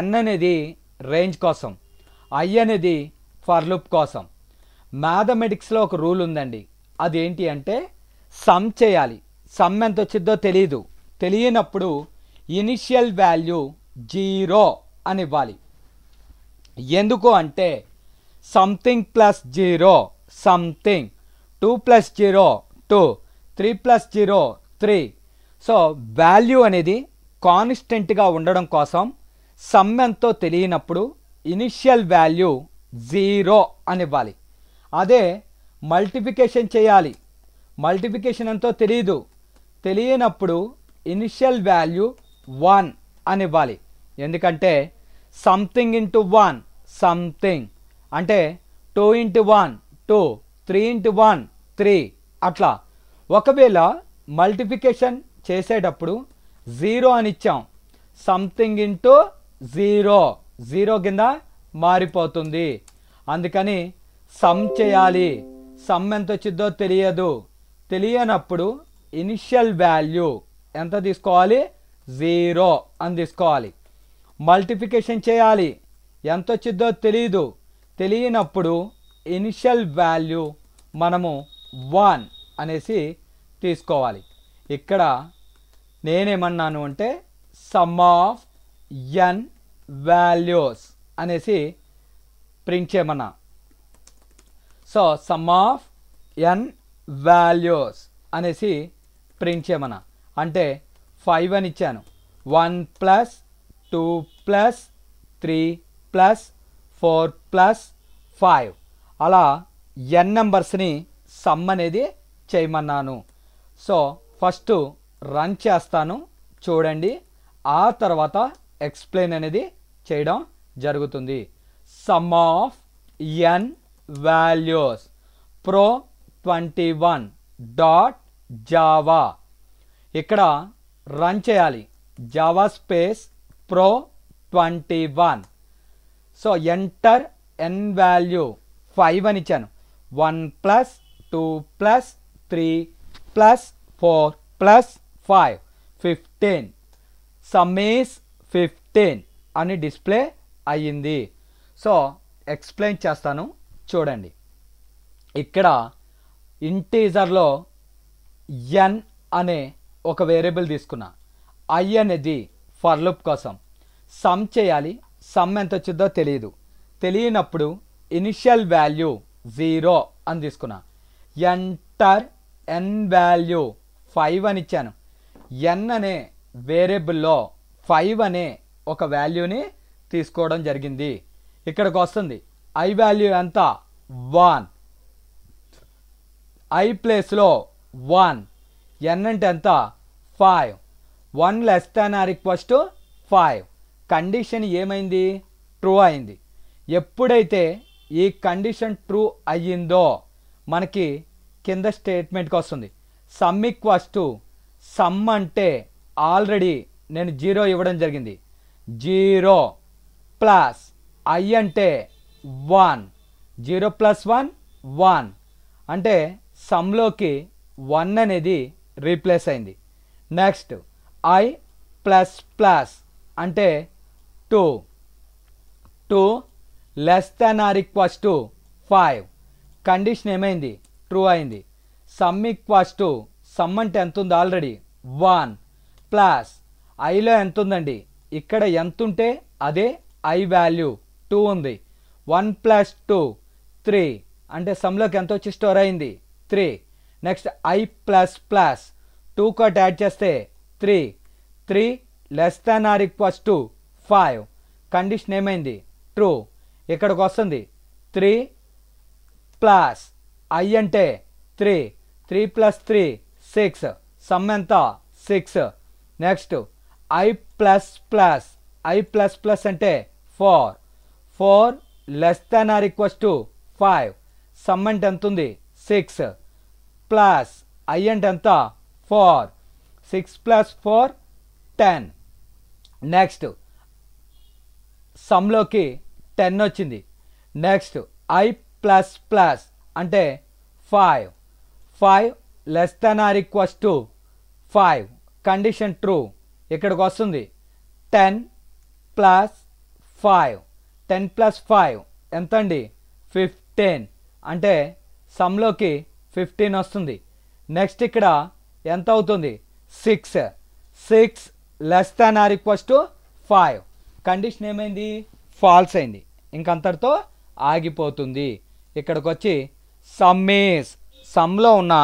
n అనేది రేంజ్ కోసం, I అనేది ఫర్ లూప్ కోసం. మ్యాథమెటిక్స్లో ఒక రూల్ ఉందండి. అదేంటి అంటే సమ్ చేయాలి. సమ్ ఎంత వచ్చిందో తెలియదు. తెలియనప్పుడు ఇనిషియల్ వాల్యూ 0 అని ఇవ్వాలి. ఎందుకు అంటే something plus 0 something, 2 + 0 2, 3 + 0 3. So value అనేది కాన్స్టెంట్గా ఉండడం కోసం సమ్ ఎంతో తెలియనప్పుడు ఇనిషియల్ వాల్యూ 0 అని ఇవ్వాలి. అదే మల్టిప్లికేషన్ చేయాలి. మల్టిప్లికేషన్ ఎంతో తెలియదు. తెలియనప్పుడు ఇనిషియల్ వాల్యూ 1 అని ఇవ్వాలి. ఎందుకంటే సంథింగ్ ఇంటూ 1 సంథింగ్ అంటే 2 × 1 2, 3 × 1 3 అట్లా. ఒకవేళ మల్టిప్లికేషన్ చేసేటప్పుడు 0 అని ఇచ్చాం, సంథింగ్ ఇంటూ 0 కింద మారిపోతుంది. అందుకని సమ్ చేయాలి. సమ్ ఎంత వచ్చిందో తెలియదు. తెలియనప్పుడు ఇనిషియల్ వాల్యూ ఎంత తీసుకోవాలి 0 అని తీసుకోవాలి. మల్టిప్లికేషన్ చేయాలి. ఎంత వచ్చిందో తెలియదు. తెలియనప్పుడు ఇనిషియల్ వాల్యూ మనము 1 అనేసి తీసుకోవాలి. ఇక్కడ నేనేమన్నాను అంటే సమ్ ఆఫ్ n వాల్యూస్ అనేసి ప్రింట్ చేయమన్నా. So some of n values అనేసి ప్రింట్ చేయమన్నా. అంటే 5 అని ఇచ్చాను. 1 + 2 + 3 + 4 + 5 అలా n నెంబర్స్ని సమ్ అనేది చేయమన్నాను. సో ఫస్ట్ రన్ చేస్తాను చూడండి. ఆ తర్వాత ఎక్స్ప్లెయిన్ అనేది చేయడం జరుగుతుంది. Some of n values pro 21 .java. ఇక్కడ రన్ చేయాలి. Java space pro 21. So enter n value 5 అని ఇచ్చాను. 1 + 2 + 3 + 4 + 5 15. సమ్ ఈస్ 15 అని డిస్ప్లే అయ్యింది. సో ఎక్స్ప్లెయిన్ చేస్తాను చూడండి. ఇక్కడ ఇంటీజర్లో n అనే ఒక వేరియబుల్ తీసుకున్నా. I అనేది ఫర్ లూప్ కోసం. సమ్ చేయాలి. సమ్ ఎంత వచ్చిందో తెలియదు. తెలియనప్పుడు ఇనిషియల్ వాల్యూ 0 అని తీసుకున్నా. ఎంటర్ n వాల్యూ 5 అని ఇచ్చాను. n అనే వేరియబుల్లో 5 అనే ఒక వాల్యూని తీసుకోవడం జరిగింది. ఇక్కడికి వస్తుంది I వాల్యూ ఎంత 1. I ప్లేస్లో 1. n అంటే ఎంత 5. 1 <= 5. కండిషన్ ఏమైంది ట్రూ అయింది. ఎప్పుడైతే ఈ కండిషన్ ట్రూ అయ్యిందో మనకి కింద స్టేట్మెంట్కి వస్తుంది. సమ్ ఈక్వల్స్ టు సమ్ అంటే ఆల్రెడీ నేను 0 ఇవ్వడం జరిగింది. 0 ప్లస్ I అంటే 1, 0 ప్లస్ 1 1 అంటే సమ్లోకి 1 అనేది రీప్లేస్ అయింది. నెక్స్ట్ I ప్లస్ ప్లస్ అంటే 2, 2 less than or equals to 5 condition ఏమైంది ట్రూ అయింది. సమ్ ఈక్వల్స్ టు సమ్ అంటే ఎంత ఉంది ఆల్రెడీ 1 ప్లస్ ఐలో ఎంత ఉందండి ఇక్కడ ఎంత ఉంటే అదే ఐ వాల్యూ 2 ఉంది. 1 ప్లస్ 2 3 అంటే సమ్లోకి ఎంత వచ్చి స్టోర్ అయింది 3. నెక్స్ట్ ఐ ప్లస్ ప్లస్ 2 కోట్ యాడ్ చేస్తే 3, 3 less than or equals to 5 condition ఏమైంది ట్రూ. ఇక్కడికి వస్తుంది 3 ప్లస్ ఐ అంటే 3, 3 ప్లస్ 3 6 సమ్ ఎంత 6. నెక్స్ట్ ఐ ప్లస్ ప్లస్ అంటే 4, 4 less than or equals to 5 some అంటే ఎంత ఉంది 6 ప్లస్ ఐ అంటే ఎంత 4, 6 ప్లస్ 4 10. నెక్స్ట్ సమ్లోకి 10 వచ్చింది. నెక్స్ట్ ఐ ప్లస్ ప్లస్ అంటే 5, 5 less than or equals to 5 condition true. ఇక్కడికి వస్తుంది 10 ప్లస్ 5, 10 ప్లస్ 5 ఎంత అండి 15 అంటే సమ్లోకి 15 వస్తుంది. నెక్స్ట్ ఇక్కడ ఎంత అవుతుంది 6, 6 less than or equals to 5 condition ఏమైంది ఫాల్స్ అయింది. ఇంకంతటితో ఆగిపోతుంది. ఇక్కడికి వచ్చి సమ్లో ఉన్న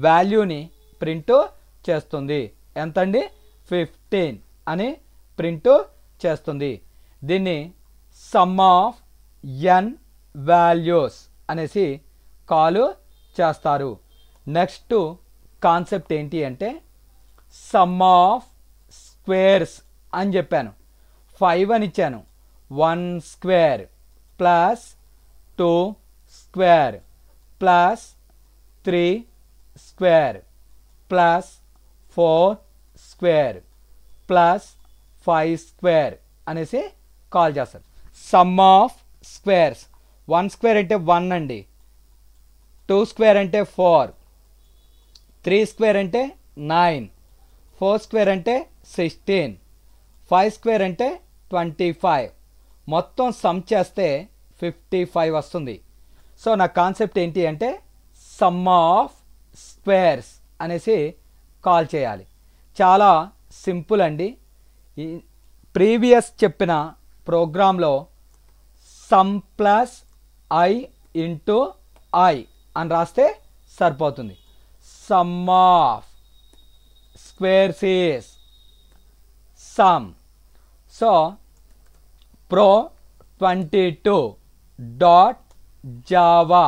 వాల్యూని ప్రింట్ చేస్తుంది. ఎంతండి 15 అని ప్రింట్ చేస్తుంది. దీన్ని సమ్ ఆఫ్ ఎన్ వాల్యూస్ అనేసి కాల్ చేస్తారు. నెక్స్ట్ కాన్సెప్ట్ ఏంటి అంటే సమ్ ఆఫ్ స్క్వేర్స్ అని చెప్పాను. 5 అని ఇచ్చాను. 1 square plus 2 square plus 3 square plus 4 square plus 5 square అనేసి కాల్ చేస్తారు. సమ్ ఆఫ్ స్క్వేర్స్ 1 స్క్వేర్ అంటే 1 అండి, 2 స్క్వేర్ అంటే 4, 3 స్క్వేర్ అంటే 9, 4 స్క్వేర్ అంటే 16, 5 స్క్వేర్ అంటే 25 మొత్తం సమ్ చేస్తే 55 వస్తుంది. సో నా కాన్సెప్ట్ ఏంటి అంటే సమ్ ఆఫ్ స్క్వేర్స్ అనేసి కాల్ చేయాలి. చాలా సింపుల్ అండి. ఈ ప్రీవియస్ చెప్పిన ప్రోగ్రాంలో sum plus I into I అని రాస్తే సరిపోతుంది. Some of squares is some. So pro 22.java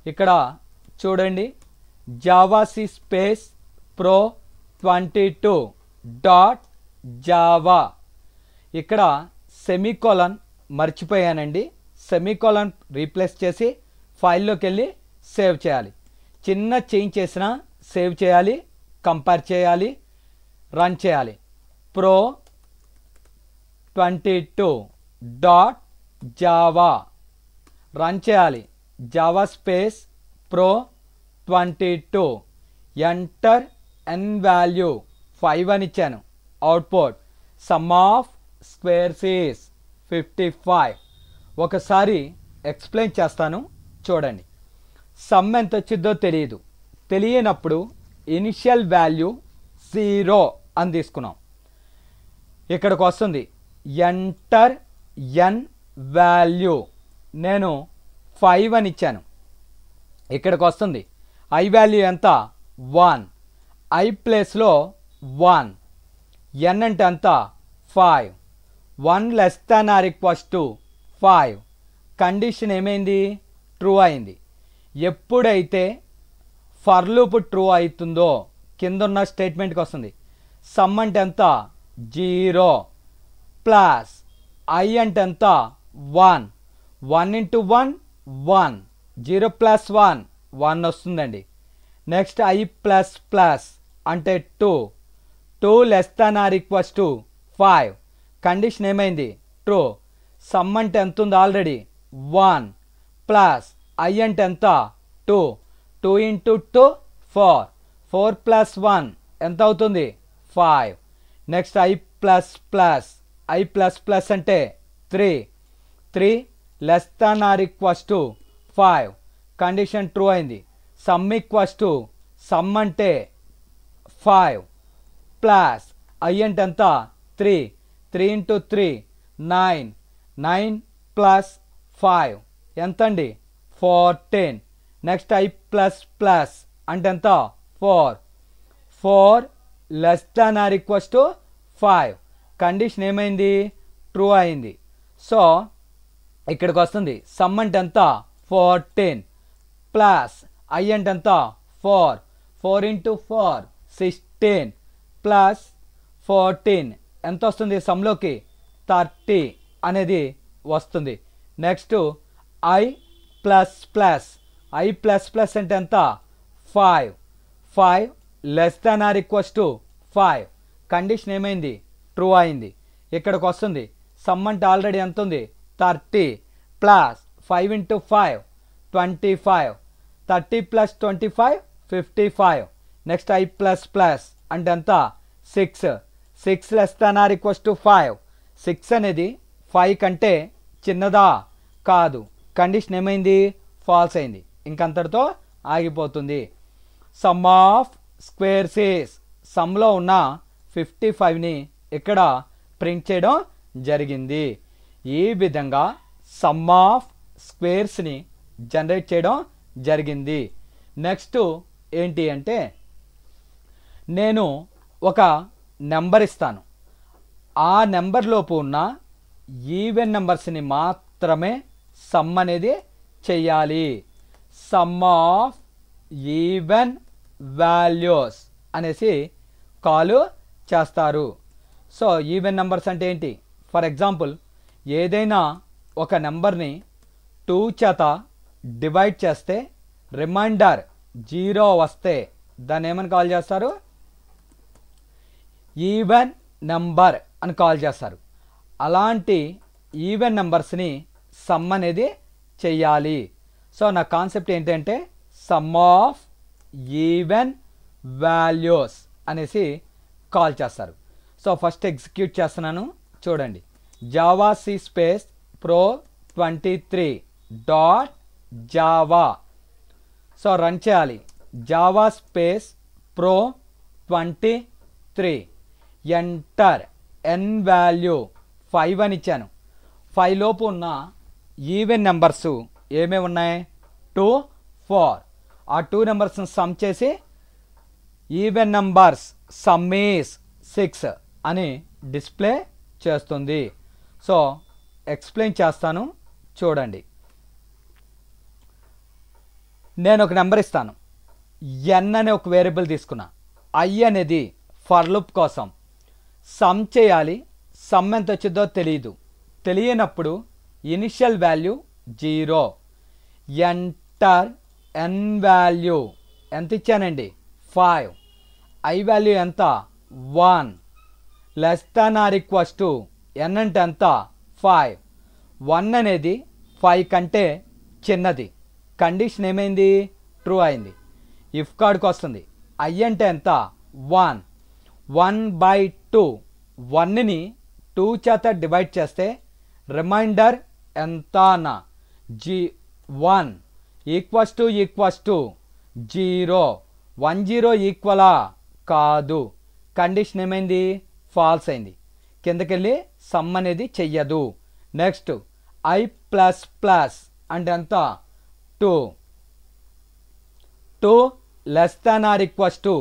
ఇక్కడ చూడండి, Java C space pro 22.java. ఇక్కడ సెమీకోలన్ మర్చిపోయానండి. సెమీకోలన్ రీప్లేస్ చేసి ఫైల్లోకి వెళ్ళి సేవ్ చేయాలి. చిన్న చేంజ్ చేసినా సేవ్ చేయాలి, కంపేర్ చేయాలి, రన్ చేయాలి. ప్రో 22.java రన్ చేయాలి. జావా స్పేస్ ప్రో 22 ఎంటర్ ఎన్ వాల్యూ 5 అని ఇచ్చాను. Output some of squares is 55. ఒకసారి ఎక్స్ప్లెయిన్ చేస్తాను చూడండి. సమ్ ఎంత వచ్చిందో తెలియనప్పుడు ఇనిషియల్ వాల్యూ 0 అని తీసుకున్నాం. ఇక్కడికి వస్తుంది ఎంటర్ ఎన్ వాల్యూ, నేను 5 అని ఇచ్చాను. ఇక్కడికి వస్తుంది ఐ వాల్యూ ఎంత 1, ఐ ప్లేస్లో 1, ఎన్ అంటే ఎంత 5, 1 less than or equals to 5 condition ఏమైంది ట్రూ అయింది. ఎప్పుడైతే ఫర్ లూప్ ట్రూ అవుతుందో కింద ఉన్న స్టేట్మెంట్కి వస్తుంది. సమ్ అంటే ఎంత 0 ప్లస్ ఐ అంటే ఎంత 1, 1 ఇంటూ 1 1, 0 ప్లస్ 1 1 వస్తుందండి. నెక్స్ట్ ఐ ప్లస్ ప్లస్ అంటే 2, 2 less than or equals to 5 condition ఏమైంది ట్రూ. సమ్ అంటే ఎంత ఉంది ఆల్రెడీ 1 ప్లస్ ఐ అంటే ఎంత 2 2 ఇంటూ 2 4 4 ప్లస్ 1 ఎంత అవుతుంది 5 next I plus plus I plus plus అంటే 3 3 less than or equals to 5 condition true అయింది సమ్ ఈక్వల్స్ టు సమ్ అంటే 5 ప్లస్ ఐ అంటే ఎంత 3 3 ఇంటూ 3 9 9 ప్లస్ 5 ఎంత అండి 14 నెక్స్ట్ ఐ ప్లస్ ప్లస్ అంటే ఎంత 4 4 less than or equals to 5 condition ఏమైంది ట్రూ అయింది సో ఇక్కడికి వస్తుంది సమ్ అంటే ఎంత 14 ప్లస్ ఐ అంటే ఎంత 4 4 ఇంటూ 4 16 ప్లస్ 14 ఎంత వస్తుంది సమ్లోకి 30 అనేది వస్తుంది next I plus plus I plus plus అంటే ఎంత 5 5 less than or equals to 5 condition ఏమైంది ట్రూ అయింది ఇక్కడికి వస్తుంది సమ్ అంటే ఆల్రెడీ ఎంత ఉంది 30 plus 5 into 5 25 30 plus 25 55 next I plus plus అంటే ఎంత 6 6 less than or equals to 5 6 అనేది 5 కంటే చిన్నదా కాదు కండిషన్ ఏమైంది ఫాల్స్ అయింది ఇంకంతటితో ఆగిపోతుంది సమ్ ఆఫ్ స్క్వేర్స్ ఈస్ సమ్లో ఉన్న 55ని ఇక్కడ ప్రింట్ చేయడం జరిగింది ఈ విధంగా సమ్ ఆఫ్ స్క్వేర్స్ని జనరేట్ చేయడం జరిగింది నెక్స్ట్ ఏంటి అంటే నేను ఒక నెంబర్ ఇస్తాను ఆ నెంబర్లోపు ఉన్న ఈవెన్ నెంబర్స్ని మాత్రమే సమ్ అనేది చెయ్యాలి సమ్ ఆఫ్ ఈవెన్ వాల్యూస్ అనేసి కాల్ చేస్తారు సో ఈవెన్ నెంబర్స్ అంటే ఏంటి ఫర్ ఎగ్జాంపుల్ ఏదైనా ఒక నెంబర్ని 2 చేత డివైడ్ చేస్తే రిమైండర్ 0 వస్తే దాన్ని ఏమని కాల్ చేస్తారు ఈవెన్ నెంబర్ అని కాల్ చేస్తారు అలాంటి ఈవెన్ నెంబర్స్ని సమ్ అనేది చెయ్యాలి సో నా కాన్సెప్ట్ ఏంటంటే సమ్ ఆఫ్ ఈవెన్ వాల్యూస్ అనేసి కాల్ చేస్తారు సో ఫస్ట్ ఎగ్జిక్యూట్ చేస్తున్నాను చూడండి Java C space pro 23 dot java so run చేయాలి జావా స్పేస్ ప్రో 23 ఎంటర్ ఎన్ వాల్యూ 5 అని ఇచ్చాను 5 లోపు ఉన్న ఈవెన్ నెంబర్స్ ఏమేమి ఉన్నాయి 2 4 ఆ 2 నెంబర్స్ని సమ్ చేసి ఈవెన్ నెంబర్స్ సమ్ ఈస్ 6 అని డిస్ప్లే చేస్తుంది సో ఎక్స్ప్లెయిన్ చేస్తాను చూడండి నేను ఒక నెంబర్ ఇస్తాను ఎన్ అనే ఒక వేరియబుల్ తీసుకున్నా ఐ అనేది ఫర్ లూప్ కోసం సమ్ చేయాలి సమ్ ఎంత వచ్చిందో తెలియనప్పుడు ఇనిషియల్ వాల్యూ 0 ఎంటర్ ఎన్ వాల్యూ ఎంత ఇచ్చానండి 5 ఐ వాల్యూ ఎంత 1 less than or equals to N అంటే ఎంత 5 1 అనేది 5 కంటే చిన్నది కండిషన్ ఏమైంది ట్రూ అయింది ఇఫ్ కార్డ్కి వస్తుంది ఐ అంటే ఎంత 1/2 1ని 2 చేత డివైడ్ చేస్తే రిమైండర్ ఎంత అన్న 1 ఈక్వల్స్ టు 0 10 ఈక్వలా కాదు కండిషన్ ఏమైంది ఫాల్స్ అయింది కిందకెళ్ళి సమ్ అనేది చెయ్యదు నెక్స్ట్ ఐ ప్లస్ ప్లస్ అంటే ఎంత 2 less than or equals to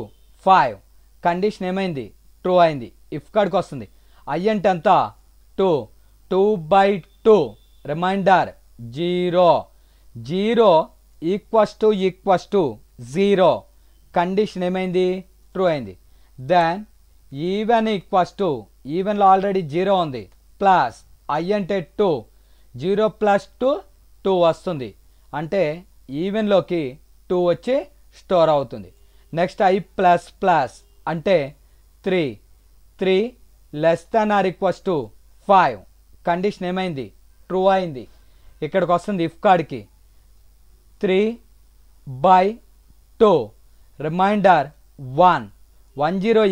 5 condition ఏమైంది ట్రూ అయింది ఇఫ్ కార్డ్కి వస్తుంది ఐ అంటే ఎంత 2/2 రిమైండర్ 0 ఈక్వల్స్ టు 0 కండిషన్ ఏమైంది ట్రూ అయింది దెన్ ఈవెన్ ఈక్వల్స్ టు ఈవెన్లో ఆల్రెడీ 0 ఉంది ప్లస్ ఐ అంటే 2 0 ప్లస్ 2 వస్తుంది అంటే ఈవెన్లోకి 2 వచ్చి స్టోర్ అవుతుంది నెక్స్ట్ ఐ ప్లస్ ప్లస్ అంటే 3 less than or equals to 5 condition ఏమైంది ట్రూ అయింది ఇక్కడికి వస్తుంది ఇఫ్ కార్డ్కి 3/2 రిమైండర్ 1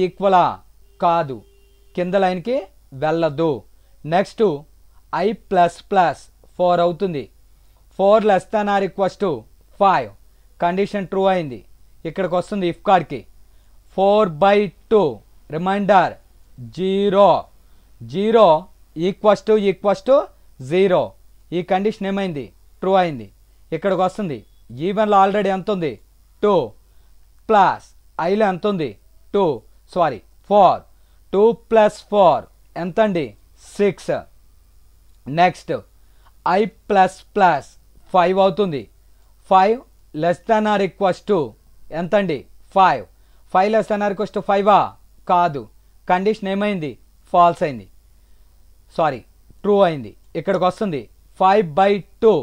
ఈక్వలా కాదు, కింద లైన్కి వెళ్ళదు. నెక్స్ట్ I ప్లస్ ప్లస్ 4 అవుతుంది. 4 less than or equals to 5 condition true అయింది. ఇక్కడికి వస్తుంది ఇఫ్ కార్డ్కి 4/2 రిమైండర్ 0 ఈక్వల్స్ టు 0. ఈ కండిషన్ ఏమైంది? ట్రూ అయింది. ఇక్కడికి వస్తుంది ఈవెన్లో ఆల్రెడీ ఎంత ఉంది? 2 ప్లస్ ఐలో ఎంత ఉంది? 4. 2 ప్లస్ 4 ఎంత అండి? 6. నెక్స్ట్ I ప్లస్ ప్లస్ 5 అవుతుంది. 5 less than or equals to ఎంత అండి? 5 less than or equals to 5 కాదు, కండిషన్ ఏమైంది? ఫాల్స్ అయింది, ట్రూ అయింది. ఇక్కడికి వస్తుంది 5/2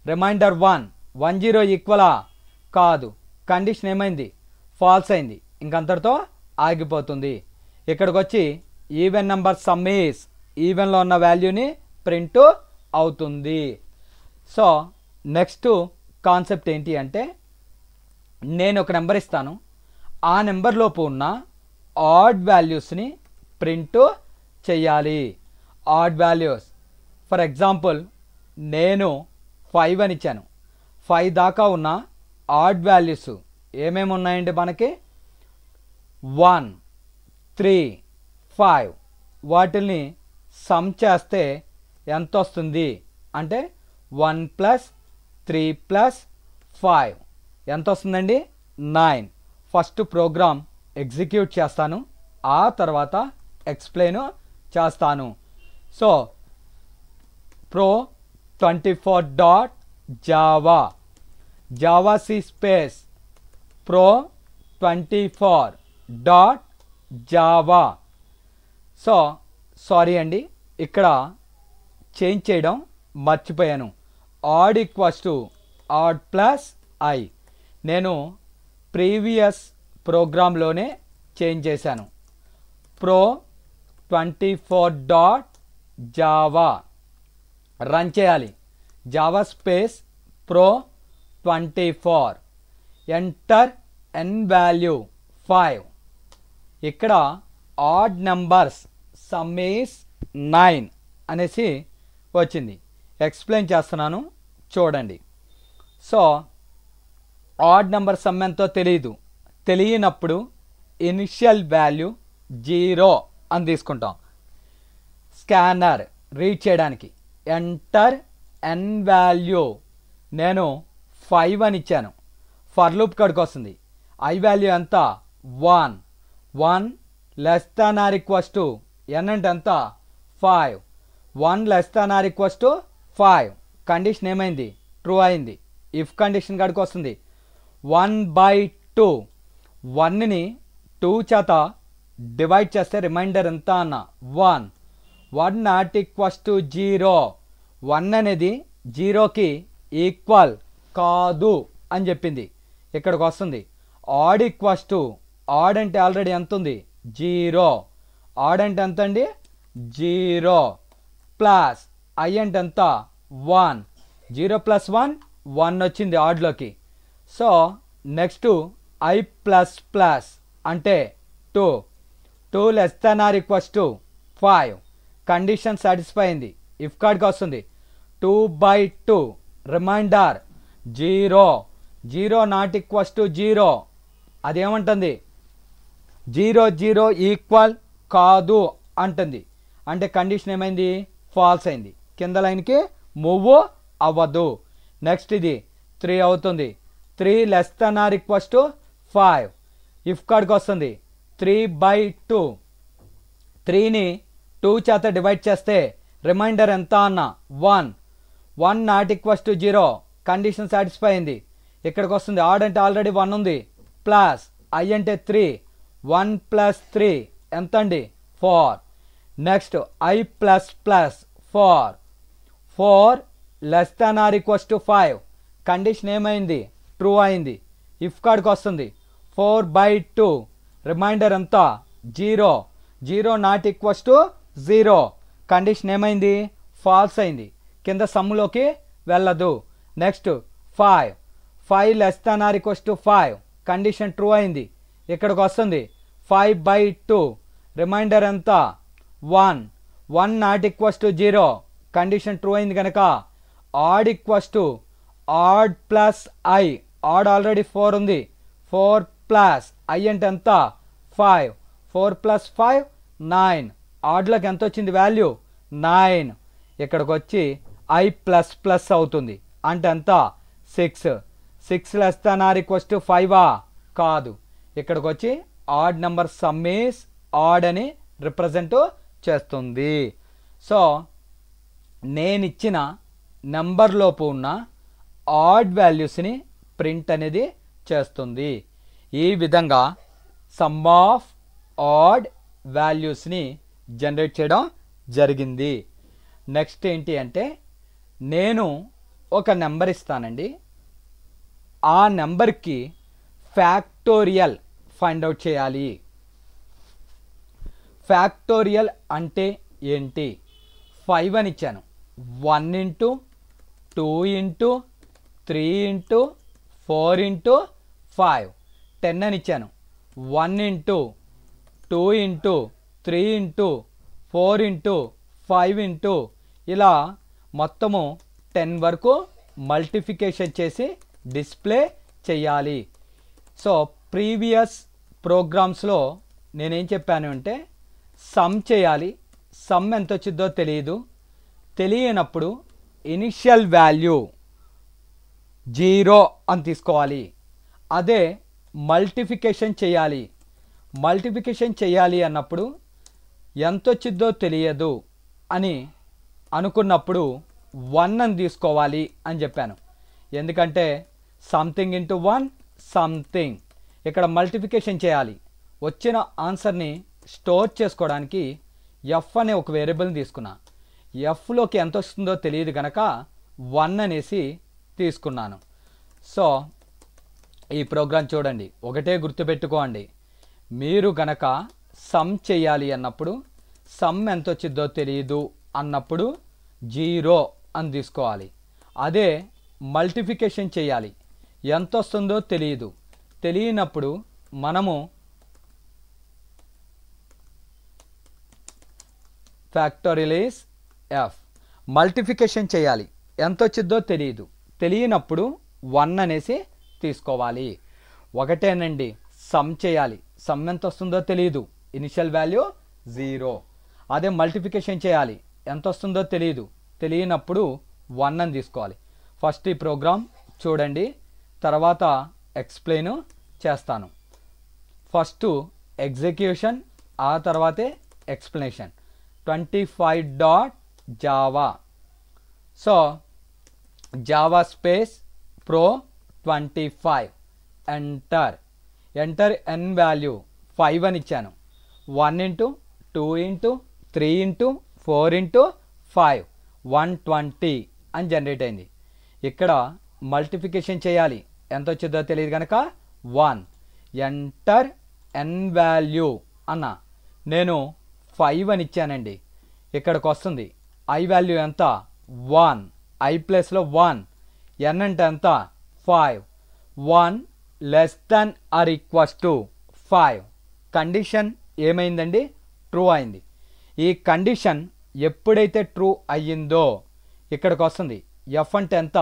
రిమైండర్ 10 ఈక్వలా కాదు, కండిషన్ ఏమైంది? ఫాల్స్ అయింది. ఇంకంతటితో ఆగిపోతుంది. ఇక్కడికి వచ్చి ఈవెన్ నెంబర్ సమ్ ఈస్ ఈవెన్లో ఉన్న వాల్యూని ప్రింట్ అవుతుంది. సో నెక్స్ట్ కాన్సెప్ట్ ఏంటి అంటే, నేను ఒక నెంబర్ ఇస్తాను, ఆ నెంబర్లోపు ఉన్న ఆడ్ వాల్యూస్ని ప్రింట్ చేయాలి. ఆడ్ వాల్యూస్ ఫర్ ఎగ్జాంపుల్ నేను 5 అని ఇచ్చాను. 5 దాకా ఉన్న ఆడ్ వాల్యూస్ ఏమేమి ఉన్నాయండి మనకి? 1, 3, 5. వాటిని సమ్ చేస్తే ఎంత వస్తుంది అంటే 1 + 3 + 5 ఎంత వస్తుందండి? 9. ఫస్ట్ ప్రోగ్రామ్ ఎగ్జిక్యూట్ చేస్తాను, ఆ తర్వాత ఎక్స్ప్లెయిన్ చేస్తాను. సో pro24.java జావాc స్పేస్ pro24.java. సో సారీ అండి, ఇక్కడ చేంజ్ చేయడం మర్చిపోయాను. Odd equals to odd plus I నేను ప్రీవియస్ ప్రోగ్రాంలోనే చేంజ్ చేశాను. pro24.java రన్ చేయాలి. Java space pro24 enter n value 5. ఇక్కడ ఆడ్ నెంబర్స్ సమ్ ఈస్ 9 అనేసి వచ్చింది. ఎక్స్ప్లెయిన్ చేస్తున్నాను చూడండి. సో ఆడ్ నెంబర్ సమ్ ఎంతో తెలియనప్పుడు ఇనిషియల్ వాల్యూ 0 అని తీసుకుంటాం. స్కానర్ రీడ్ చేయడానికి ఎంటర్ n వాల్యూ నేను 5 అని ఇచ్చాను. ఫర్ లూప్ కాడికి వస్తుంది. ఐ వాల్యూ ఎంత? 1 less than or equals to n అంటే ఎంత? 5. 1 less than or equals to 5 condition ఏమైంది? ట్రూ అయింది. ఇఫ్ కండిషన్ కాడికి వస్తుంది 1/2 1ని 2 చేత డివైడ్ చేస్తే రిమైండర్ ఎంత అన్న? 1 నాట్ ఈక్వల్స్ టు 0. 1 అనేది 0కి ఈక్వల్ కాదు అని చెప్పింది. ఇక్కడికి వస్తుంది ఆడ్ ఈక్వల్స్ టు ఆడ్ అంటే ఆల్రెడీ ఎంత ఉంది? 0. ఆడ్ అంటే ఎంత అండి? 0 ప్లస్ ఐ అంటే ఎంత? 1. 0 + 1 వచ్చింది ఆడ్లోకి. So next I plus plus అంటే 2 less than or equals to 5 condition satisfy అయింది. ఇఫ్ కార్డ్కి వస్తుంది 2/2 రిమైండర్ 0 నాట్ ఈక్వల్స్ టు 0. అదేమంటుంది? 0 ఈక్వల్ కాదు అంటుంది. అంటే కండిషన్ ఏమైంది? ఫాల్స్ అయింది. కింద లైన్కి మూవ్ అవ్వదు. నెక్స్ట్ ఇది 3 అవుతుంది. 3 less than or equals to 5. If కార్డ్కి వస్తుంది 3/2 3ని 2 చేత డివైడ్ చేస్తే రిమైండర్ ఎంత అన్న? 1 not equals to 0 condition satisfy అయింది. ఇక్కడికి వస్తుంది ఆడ్ అంటే ఆల్రెడీ 1 ఉంది ప్లస్ ఐ అంటే 3. 1 + 3 ఎంత అండి? 4. Next I plus plus 4 less than or equals to 5 condition ఏమైంది? ట్రూ అయింది. ఇఫ్ కార్డ్కి వస్తుంది 4/2 రిమైండర్ ఎంత? 0 నాట్ ఈక్వల్స్ టు 0 కండిషన్ ఏమైంది? ఫాల్స్ అయింది. కింద సమ్ములోకి వెళ్ళదు. Next 5 less than or equals to 5 condition true అయింది. ఇక్కడికి వస్తుంది 5/2 రిమైండర్ ఎంత 1 not equals to 0 condition true అయింది కనుక odd equals to odd plus i odd already 4 ఉంది 4 ప్లస్ ఐ అంటే ఎంత 5 4 + 5 9 ఆడ్లోకి ఎంత వచ్చింది వాల్యూ 9 ఇక్కడికి వచ్చి ఐ ప్లస్ ప్లస్ అవుతుంది అంటే ఎంత 6 less than or equals to 5 కాదు. ఇక్కడికి వచ్చి odd number sum is odd అని రిప్రజెంట్ చేస్తుంది. సో నేను ఇచ్చిన నెంబర్లోపు ఉన్న ఆడ్ వాల్యూస్ని ప్రింట్ అనేది చేస్తుంది. ఈ విధంగా సమ్ ఆఫ్ ఆడ్ వాల్యూస్ని జనరేట్ చేయడం జరిగింది. నెక్స్ట్ ఏంటి అంటే నేను ఒక నెంబర్ ఇస్తానండి, ఆ నెంబర్కి ఫ్యాక్టోరియల్ ఫైండ్ అవుట్ చేయాలి. ఫ్యాక్టోరియల్ అంటే ఏంటి 5 అని ఇచ్చాను 1 ఇంటూ 2 ఇంటూ 3 ఇంటూ 4 ఇంటూ 5 10 అని ఇచ్చాను 1 into 2 into 3 into 4 into 5 into ఇలా మొత్తము 10 వరకు మల్టిఫికేషన్ చేసి డిస్ప్లే చేయాలి. సో ప్రీవియస్ ప్రోగ్రామ్స్లో నేనేం చెప్పాను అంటే సమ్ చేయాలి, సమ్ ఎంత వచ్చిందో తెలియనప్పుడు ఇనిషియల్ వాల్యూ 0 అని తీసుకోవాలి. అదే మల్టిఫికేషన్ చేయాలి అన్నప్పుడు ఎంత వచ్చిందో తెలియదు అని అనుకున్నప్పుడు 1 అని తీసుకోవాలి అని చెప్పాను. ఎందుకంటే సంథింగ్ ఇంటూ 1 సంథింగ్. ఇక్కడ మల్టిఫికేషన్ చేయాలి, వచ్చిన ఆన్సర్ని స్టోర్ చేసుకోవడానికి ఎఫ్ అనే ఒక వేరియబుల్ని తీసుకున్నా. ఎఫ్లోకి ఎంత వస్తుందో తెలియదు కనుక 1 అనేసి తీసుకున్నాను. సో ఈ ప్రోగ్రాం చూడండి, ఒకటే గుర్తుపెట్టుకోండి, మీరు గనక సమ్ చేయాలి అన్నప్పుడు సమ్ ఎంత వచ్చిందో తెలియదు అన్నప్పుడు 0 అని తీసుకోవాలి. అదే మల్టిఫికేషన్ చేయాలి, ఎంత వస్తుందో తెలియనప్పుడు మనము ఫ్యాక్టోరియల్ ఈస్ ఎఫ్. మల్టిఫికేషన్ చేయాలి, ఎంత వచ్చిందో తెలియనప్పుడు 1 అనేసి తీసుకోవాలి. ఒకటేనండి సమ్ చేయాలి, సమ్ ఎంత వస్తుందో తెలియదు, ఇనిషియల్ వాల్యూ 0. అదే మల్టిఫికేషన్ చేయాలి, ఎంత వస్తుందో తెలియనప్పుడు 1 అని తీసుకోవాలి. ఫస్ట్ ఈ ప్రోగ్రామ్ చూడండి, తర్వాత ఎక్స్ప్లెయిన్ చేస్తాను. ఫస్ట్ ఎగ్జిక్యూషన్, ఆ తర్వాతే explanation. 25.java. So Java space pro 25 enter ఎన్ వాల్యూ 5 అని ఇచ్చాను. 1 ఇంటూ 2 ఇంటూ 3 ఇంటూ 4 ఇంటూ 5 120 అని జనరేట్ అయింది. ఇక్కడ మల్టిఫికేషన్ చేయాలి, ఎంత వచ్చిందో తెలియదు కనుక 1 ఎంటర్ ఎన్ వాల్యూ అన్న నేను 5 అని ఇచ్చానండి. ఇక్కడికి వస్తుంది ఐ వాల్యూ ఎంత 1, ఐ ప్లస్లో 1, ఎన్ అంటే ఎంత 5. 1 less than or equals to 5 condition ఏమైందండి ట్రూ అయింది. ఈ కండిషన్ ఎప్పుడైతే ట్రూ అయ్యిందో ఇక్కడికి వస్తుంది ఎఫ్ అంటే ఎంత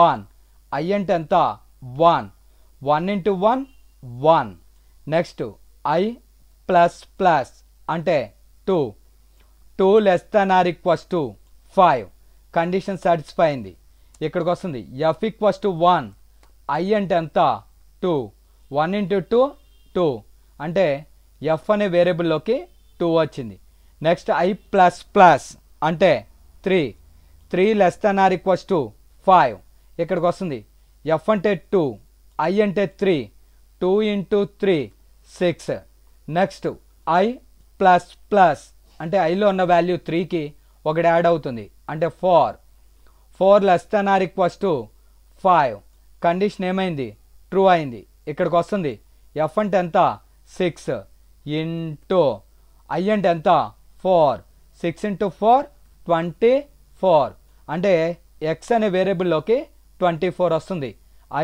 1, ఐ అంటే ఎంత 1, 1 into 1 1. Next I plus plus అంటే 2 less than or equals to 5 condition satisfy అయింది. ఇక్కడికి వస్తుంది ఎఫ్ ఈక్వల్స్ టు 1, ఐ అంటే ఎంత 2, 1 ఇంటూ 2 2 అంటే ఎఫ్ అనే వేరియబుల్లోకి 2 వచ్చింది. నెక్స్ట్ ఐ ప్లస్ ప్లస్ అంటే 3 less than or equals to 5 ఇక్కడికి వస్తుంది ఎఫ్ అంటే 2, ఐ అంటే 3, 2 into 3 6. Next I plus plus అంటే ఐలో ఉన్న వాల్యూ 3కి ఒకటి యాడ్ అవుతుంది అంటే 4 less than or equals to 5 condition ఏమైంది ట్రూ అయింది. ఇక్కడికి వస్తుంది ఎఫ్ అంటే ఎంత 6 ఇంటూ ఐ అంటే ఎంత 4, 6 ఇంటూ 4 24 అంటే ఎక్స్ అనే వేరియబుల్లోకి 24 వస్తుంది.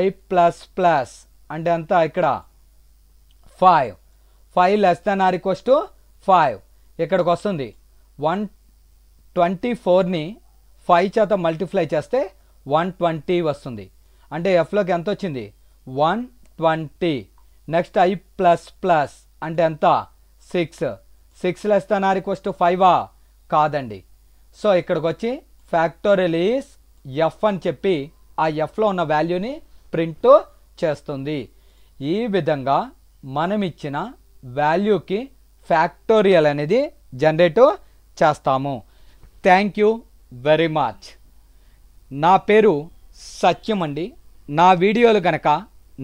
ఐ ప్లస్ ప్లస్ అంటే అంతా ఇక్కడ 5. 5 less than or equals to 5 ఇక్కడికి వస్తుంది. 124ని 5 చేత మల్టిప్లై చేస్తే 120 వస్తుంది. అంటే ఎఫ్లోకి ఎంత వచ్చింది? 120. నెక్స్ట్ ఐ ప్లస్ ప్లస్ అంటే ఎంత? 6. 6 less than or equals to 5 కాదండి. సో ఇక్కడికి వచ్చి ఫ్యాక్టోరియల్ ఈస్ ఎఫ్ అని చెప్పి ఆ ఎఫ్లో ఉన్న వాల్యూని ప్రింట్ చేస్తుంది. ఈ విధంగా మనం ఇచ్చిన వాల్యూకి ఫ్యాక్టోరియల్ అనేది జనరేట్ చేస్తాము. Thank you very much. నా పేరు సత్యం అండి. నా వీడియోలు కనుక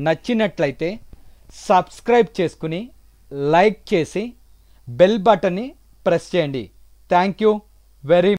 నచ్చినట్లయితే సబ్స్క్రైబ్ చేసుకుని లైక్ చేసి బెల్ బటన్ని ప్రెస్ చేయండి. Thank you very